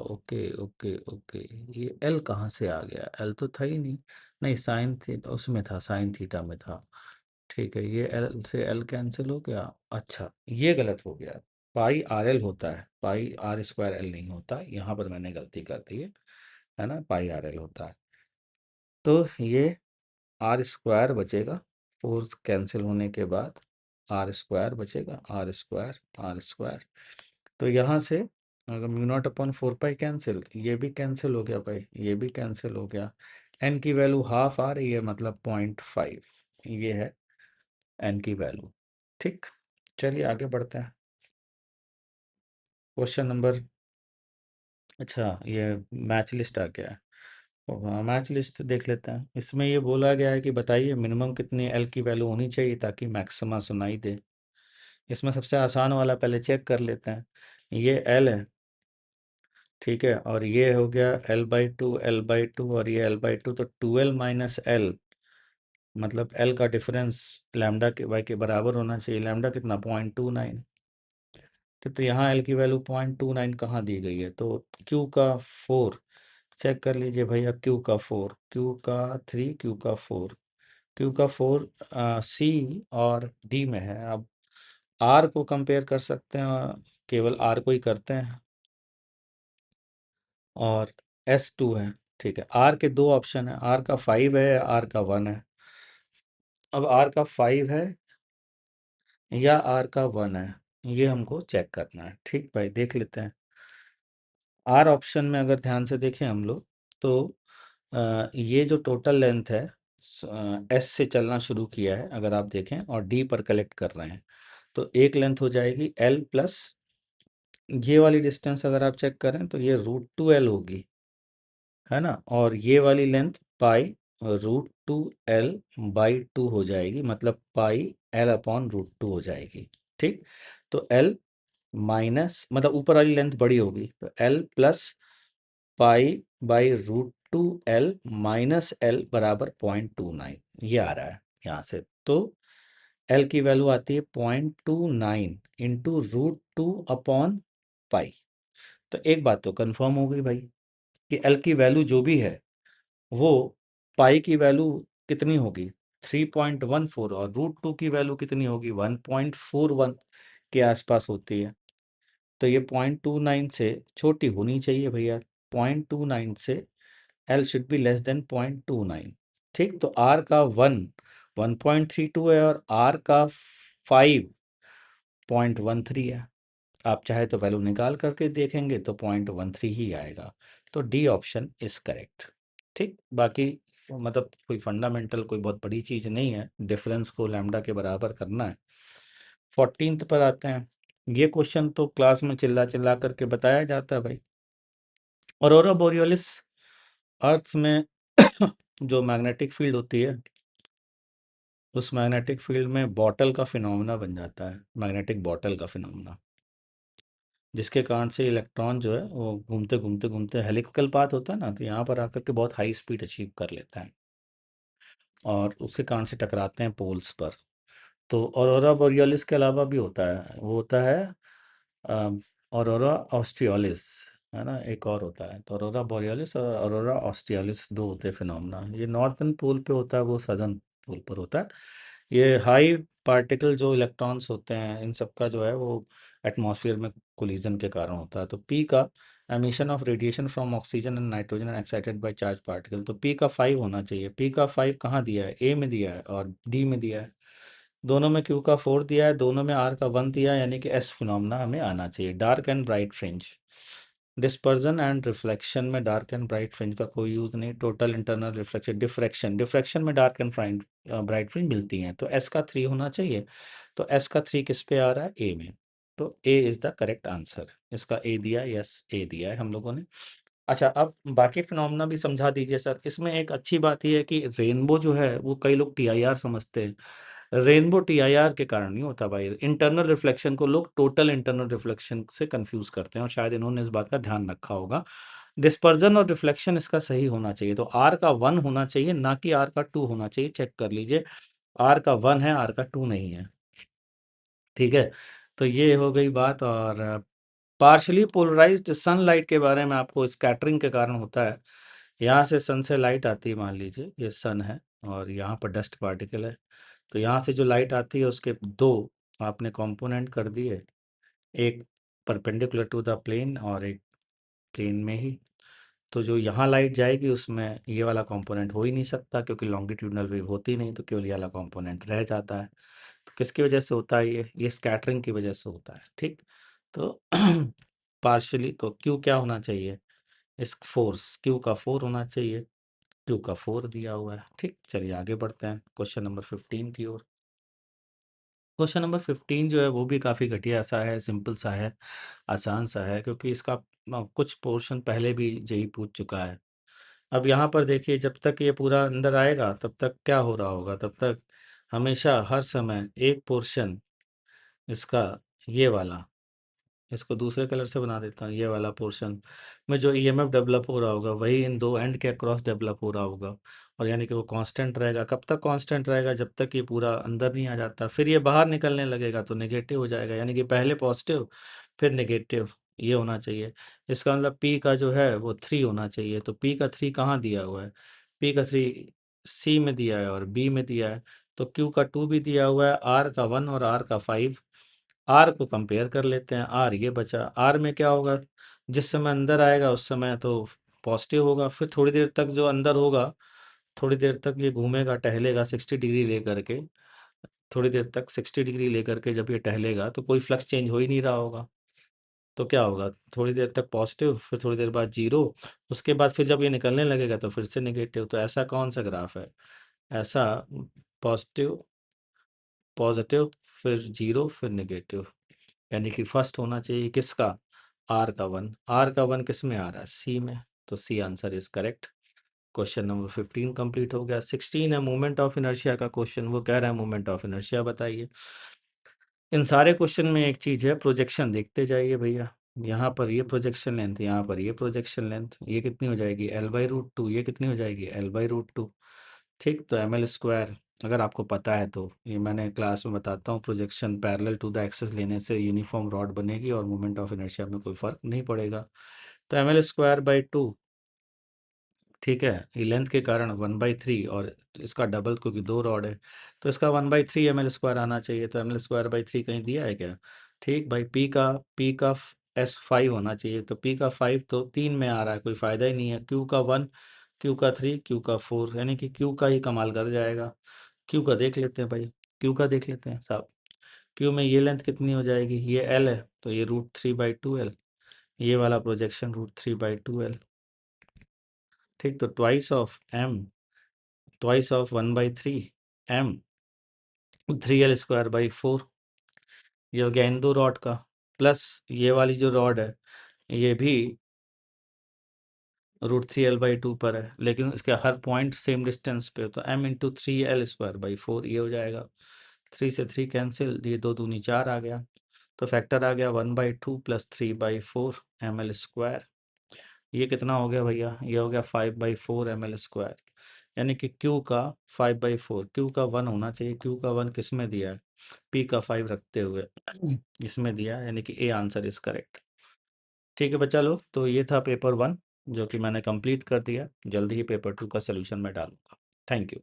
ओके ओके ओके, ये एल कहाँ से आ गया, एल तो था ही नहीं, नहीं साइन थी उसमें था, साइन थीटा में था, ठीक है। ये एल से एल कैंसिल हो गया, अच्छा ये गलत हो गया, पाई आर एल होता है, पाई आर स्क्वायर एल नहीं होता, यहाँ पर मैंने गलती कर दी है ना, पाई आर एल होता है। तो ये आर स्क्वायर बचेगा, फोर कैंसिल होने के बाद आर स्क्वायर बचेगा, आर स्क्वायर, आर स्क्वायर। तो यहाँ से अगर mu naught upon 4 pi cancel, ये भी कैंसिल हो गया भाई, ये भी कैंसिल हो गया। एन की वैल्यू हाफ आ रही है, मतलब 0.5, ये है एन की वैल्यू, ठीक। चलिए आगे बढ़ते हैं, क्वेश्चन नंबर, अच्छा ये मैच लिस्ट आ गया है। हाँ, मैच लिस्ट देख लेते हैं। इसमें ये बोला गया है कि बताइए मिनिमम कितनी एल की वैल्यू होनी चाहिए ताकि मैक्सिमा सुनाई दे। इसमें सबसे आसान वाला पहले चेक कर लेते हैं, ये एल है, ठीक है, और ये हो गया L/2, L/2 और ये L/2, तो 2L - L, मतलब L का डिफरेंस लैम्डा के वाई के बराबर होना चाहिए, लैम्डा कितना 0.29, तो यहाँ L की वैल्यू 0.29 कहाँ दी गई है, तो Q का 4 चेक कर लीजिए भैया, Q का 4, Q का 3, Q का 4 C और D में है। अब R को कंपेयर कर सकते हैं, केवल R को ही करते हैं, और S2 है, ठीक है। R के दो ऑप्शन है, R का 5 है, R का 1 है। अब R का 5 है या R का 1 है, ये हमको चेक करना है, ठीक भाई, देख लेते हैं। R ऑप्शन में अगर ध्यान से देखें हम लोग, तो ये जो टोटल लेंथ है, S से चलना शुरू किया है अगर आप देखें, और D पर कलेक्ट कर रहे हैं, तो एक लेंथ हो जाएगी L प्लस, ये वाली डिस्टेंस अगर आप चेक करें तो ये √2L होगी, है ना, और ये वाली लेंथ पाई √2L/2 हो जाएगी, मतलब पाई L/√2 हो जाएगी, ठीक। तो L माइनस, मतलब ऊपर वाली लेंथ बड़ी होगी, तो L प्लस पाई/√2L - L ये आ रहा है यहाँ से। तो L की वैल्यू आती है 0.29 इंटू √2/पाई। तो एक बात तो कंफर्म हो गई भाई कि L की वैल्यू जो भी है वो पाई की वैल्यू कितनी होगी, 3.14, और √2 की वैल्यू कितनी होगी, 1.41 के आसपास होती है। तो ये 0.29 से छोटी होनी चाहिए भैया। 0.29 से L should be less than 0.29। ठीक, तो आर का 1.32 है और आर का 5.13 है। आप चाहे तो वैल्यू निकाल करके देखेंगे तो 0.13 ही आएगा। तो डी ऑप्शन इज करेक्ट। ठीक, बाकी मतलब कोई फंडामेंटल कोई बहुत बड़ी चीज़ नहीं है, डिफरेंस को लैम्डा के बराबर करना है। 14th पर आते हैं। ये क्वेश्चन तो क्लास में चिल्ला चिल्ला करके बताया जाता है भाई। ऑरोरा बोरियोलिस अर्थ में जो मैग्नेटिक फील्ड होती है, उस मैग्नेटिक फील्ड में बॉटल का फिनोमेना बन जाता है, मैग्नेटिक बॉटल का फिनोमेना, जिसके कारण से इलेक्ट्रॉन जो है वो घूमते घूमते घूमते हेलिकल पाथ होता है ना, तो यहाँ पर आकर के बहुत हाई स्पीड अचीव कर लेता है और उसके कारण से टकराते हैं पोल्स पर। तो ऑरोरा बोरियोलिस के अलावा भी होता है, वो होता है ऑरोरा ऑस्ट्रियोलिस, है ना, एक और होता है। तो ऑरोरा बोरियोलिस और ऑरोरा ऑस्ट्रियोलिस दो होते हैं फिनोमेना। ये नॉर्थन पोल पे होता है, वो सदर्न पोल पर होता है। ये हाई पार्टिकल जो इलेक्ट्रॉन्स होते हैं, इन सब का जो है वो एटमॉस्फेयर में कोलिजन के कारण होता है। तो पी का emission of radiation from oxygen and nitrogen and excited by charge particle, तो पी का 5 होना चाहिए। पी का 5 कहाँ दिया है, ए में दिया है और डी में दिया है। दोनों में क्यू का 4 दिया है, दोनों में आर का 1 दिया है, यानी कि एस फिनोमेना हमें आना चाहिए। Dark and bright fringe, dispersion and reflection में डार्क एंड ब्राइट फ्रिंज का कोई यूज़ नहीं। Total internal reflection, diffraction, diffraction में डार्क एंड ब्राइट फ्रिंज मिलती हैं। तो एस का 3 होना चाहिए। तो एस का 3 किस पे आ रहा है, ए में। तो A is the correct answer. इसका ए दिया, यस ए दिया है हम लोगों ने। अच्छा, अब बाकी फिनोमेना भी समझा दीजिए सर। इसमें एक अच्छी बात ये है कि रेनबो जो है वो कई लोग टीआईआर समझते हैं। रेनबो टीआईआर के कारण नहीं होता भाई। इंटरनल रिफ्लेक्शन को लोग टोटल इंटरनल रिफ्लेक्शन से कंफ्यूज करते हैं और शायद इन्होंने इस बात का ध्यान रखा होगा। डिस्पर्जन और रिफ्लेक्शन इसका सही होना चाहिए। तो आर का 1 होना चाहिए, ना कि आर का 2 होना चाहिए। चेक कर लीजिए, आर का 1 है, आर का 2 नहीं है। ठीक है, तो ये हो गई बात। और पार्शली पोलराइज्ड सनलाइट के बारे में आपको स्कैटरिंग के कारण होता है। यहाँ से सन से लाइट आती है, मान लीजिए ये सन है और यहाँ पर डस्ट पार्टिकल है। तो यहाँ से जो लाइट आती है उसके दो आपने कंपोनेंट कर दिए, एक परपेंडिकुलर टू द प्लेन और एक प्लेन में ही। तो जो यहाँ लाइट जाएगी उसमें ये वाला कंपोनेंट हो ही नहीं सकता, क्योंकि लॉन्गिट्यूडनल वेव होती नहीं, तो केवल ये वाला कंपोनेंट रह जाता है। तो किसकी वजह से होता है, ये स्कैटरिंग की वजह से होता है। ठीक, तो पार्शली तो क्यू क्या होना चाहिए, इस फोर्स क्यू का 4 होना चाहिए। क्यू का 4 दिया हुआ है। ठीक, चलिए आगे बढ़ते हैं क्वेश्चन नंबर 15 की ओर। क्वेश्चन नंबर 15 जो है वो भी काफ़ी घटिया सा है, सिंपल सा है, आसान सा है, क्योंकि इसका कुछ पोर्शन पहले भी जेई पूछ चुका है। अब यहाँ पर देखिए, जब तक ये पूरा अंदर आएगा तब तक क्या हो रहा होगा, तब तक हमेशा हर समय एक पोर्शन इसका, ये वाला, इसको दूसरे कलर से बना देता हूँ, ये वाला पोर्शन में जो ईएमएफ डेवलप हो रहा होगा वही इन दो एंड के अक्रॉस डेवलप हो रहा होगा। और यानी कि वो कांस्टेंट रहेगा। कब तक कांस्टेंट रहेगा, जब तक ये पूरा अंदर नहीं आ जाता। फिर ये बाहर निकलने लगेगा तो नेगेटिव हो जाएगा, यानी कि पहले पॉजिटिव फिर नेगेटिव, ये होना चाहिए। इसका मतलब पी का जो है वो 3 होना चाहिए। तो पी का 3 कहाँ दिया हुआ है, पी का 3 सी में दिया है और बी में दिया है। तो क्यू का 2 भी दिया हुआ है, आर का 1 और आर का 5। आर को कंपेयर कर लेते हैं। आर ये बचा, आर में क्या होगा, जिस समय अंदर आएगा उस समय तो पॉजिटिव होगा। फिर थोड़ी देर तक जो अंदर होगा, थोड़ी देर तक ये घूमेगा, टहलेगा 60 डिग्री लेकर के। थोड़ी देर तक 60 डिग्री लेकर के जब ये टहलेगा तो कोई फ्लक्स चेंज हो ही नहीं रहा होगा। तो क्या होगा, थोड़ी देर तक पॉजिटिव, फिर थोड़ी देर बाद जीरो, उसके बाद फिर जब ये निकलने लगेगा तो फिर से नेगेटिव। तो ऐसा कौन सा ग्राफ है, ऐसा पॉजिटिव पॉजिटिव फिर जीरो फिर नेगेटिव, यानी कि फर्स्ट होना चाहिए किसका, आर का 1। आर का 1 किस में आ रहा है, सी में। तो C answer is correct. Question number 15 complete हो गया। 16 है मोमेंट ऑफ इनर्शिया का क्वेश्चन। वो कह रहा है मोमेंट ऑफ इनर्शिया बताइए। इन सारे क्वेश्चन में एक चीज़ है, प्रोजेक्शन देखते जाइए भैया। यहाँ पर ये प्रोजेक्शन लेंथ, यहाँ पर ये प्रोजेक्शन लेंथ, ये कितनी हो जाएगी L/√2, ये कितनी हो जाएगी L/√2। ठीक, तो ml², अगर आपको पता है तो ये मैंने क्लास में बताता हूँ। Projection parallel to the axis लेने से यूनिफॉर्म रॉड बनेगी और मोमेंट ऑफ इनर्शिया में कोई फर्क नहीं पड़ेगा। तो ml²/2, ठीक है, ये लेंथ के कारण 1/3 और इसका डबल, क्योंकि दो रॉड है तो इसका 1/3 ml² आना चाहिए। तो ml²/3 कहीं दिया है क्या, ठीक भाई। पी का S5 होना चाहिए, तो P का 5 तो 3 में आ रहा है, कोई फ़ायदा ही नहीं है। Q का 1, Q का 3, Q का 4, यानी कि Q का ही कमाल कर जाएगा। Q का देख लेते हैं भाई, Q का देख लेते हैं साहब। Q में ये लेंथ कितनी हो जाएगी, ये L है तो ये √3/2L, ये वाला प्रोजेक्शन √3/2L। ठीक, तो twice of M, twice of 1/3 M, 3L²/4, ये हो गया इन दो रॉड का। प्लस ये वाली जो रॉड है ये भी √3L/2 पर है, लेकिन इसके हर पॉइंट सेम डिस्टेंस पे, तो M × 3L²/4 ये हो जाएगा। 3 से 3 कैंसिल, ये 2 दूनी 4 आ गया, तो फैक्टर आ गया 1/2 + 3/4 ml²। ये कितना हो गया भैया, ये हो गया 5/4 ml², यानी कि Q का 5/4, Q का 1 होना चाहिए। Q का 1 किस में दिया है, P का 5 रखते हुए इसमें दिया है, यानी कि ए आंसर इज करेक्ट। ठीक है बच्चा लोग, तो ये था पेपर 1 जो कि मैंने कंप्लीट कर दिया। जल्दी ही पेपर 2 का सलूशन मैं डालूंगा। Thank you.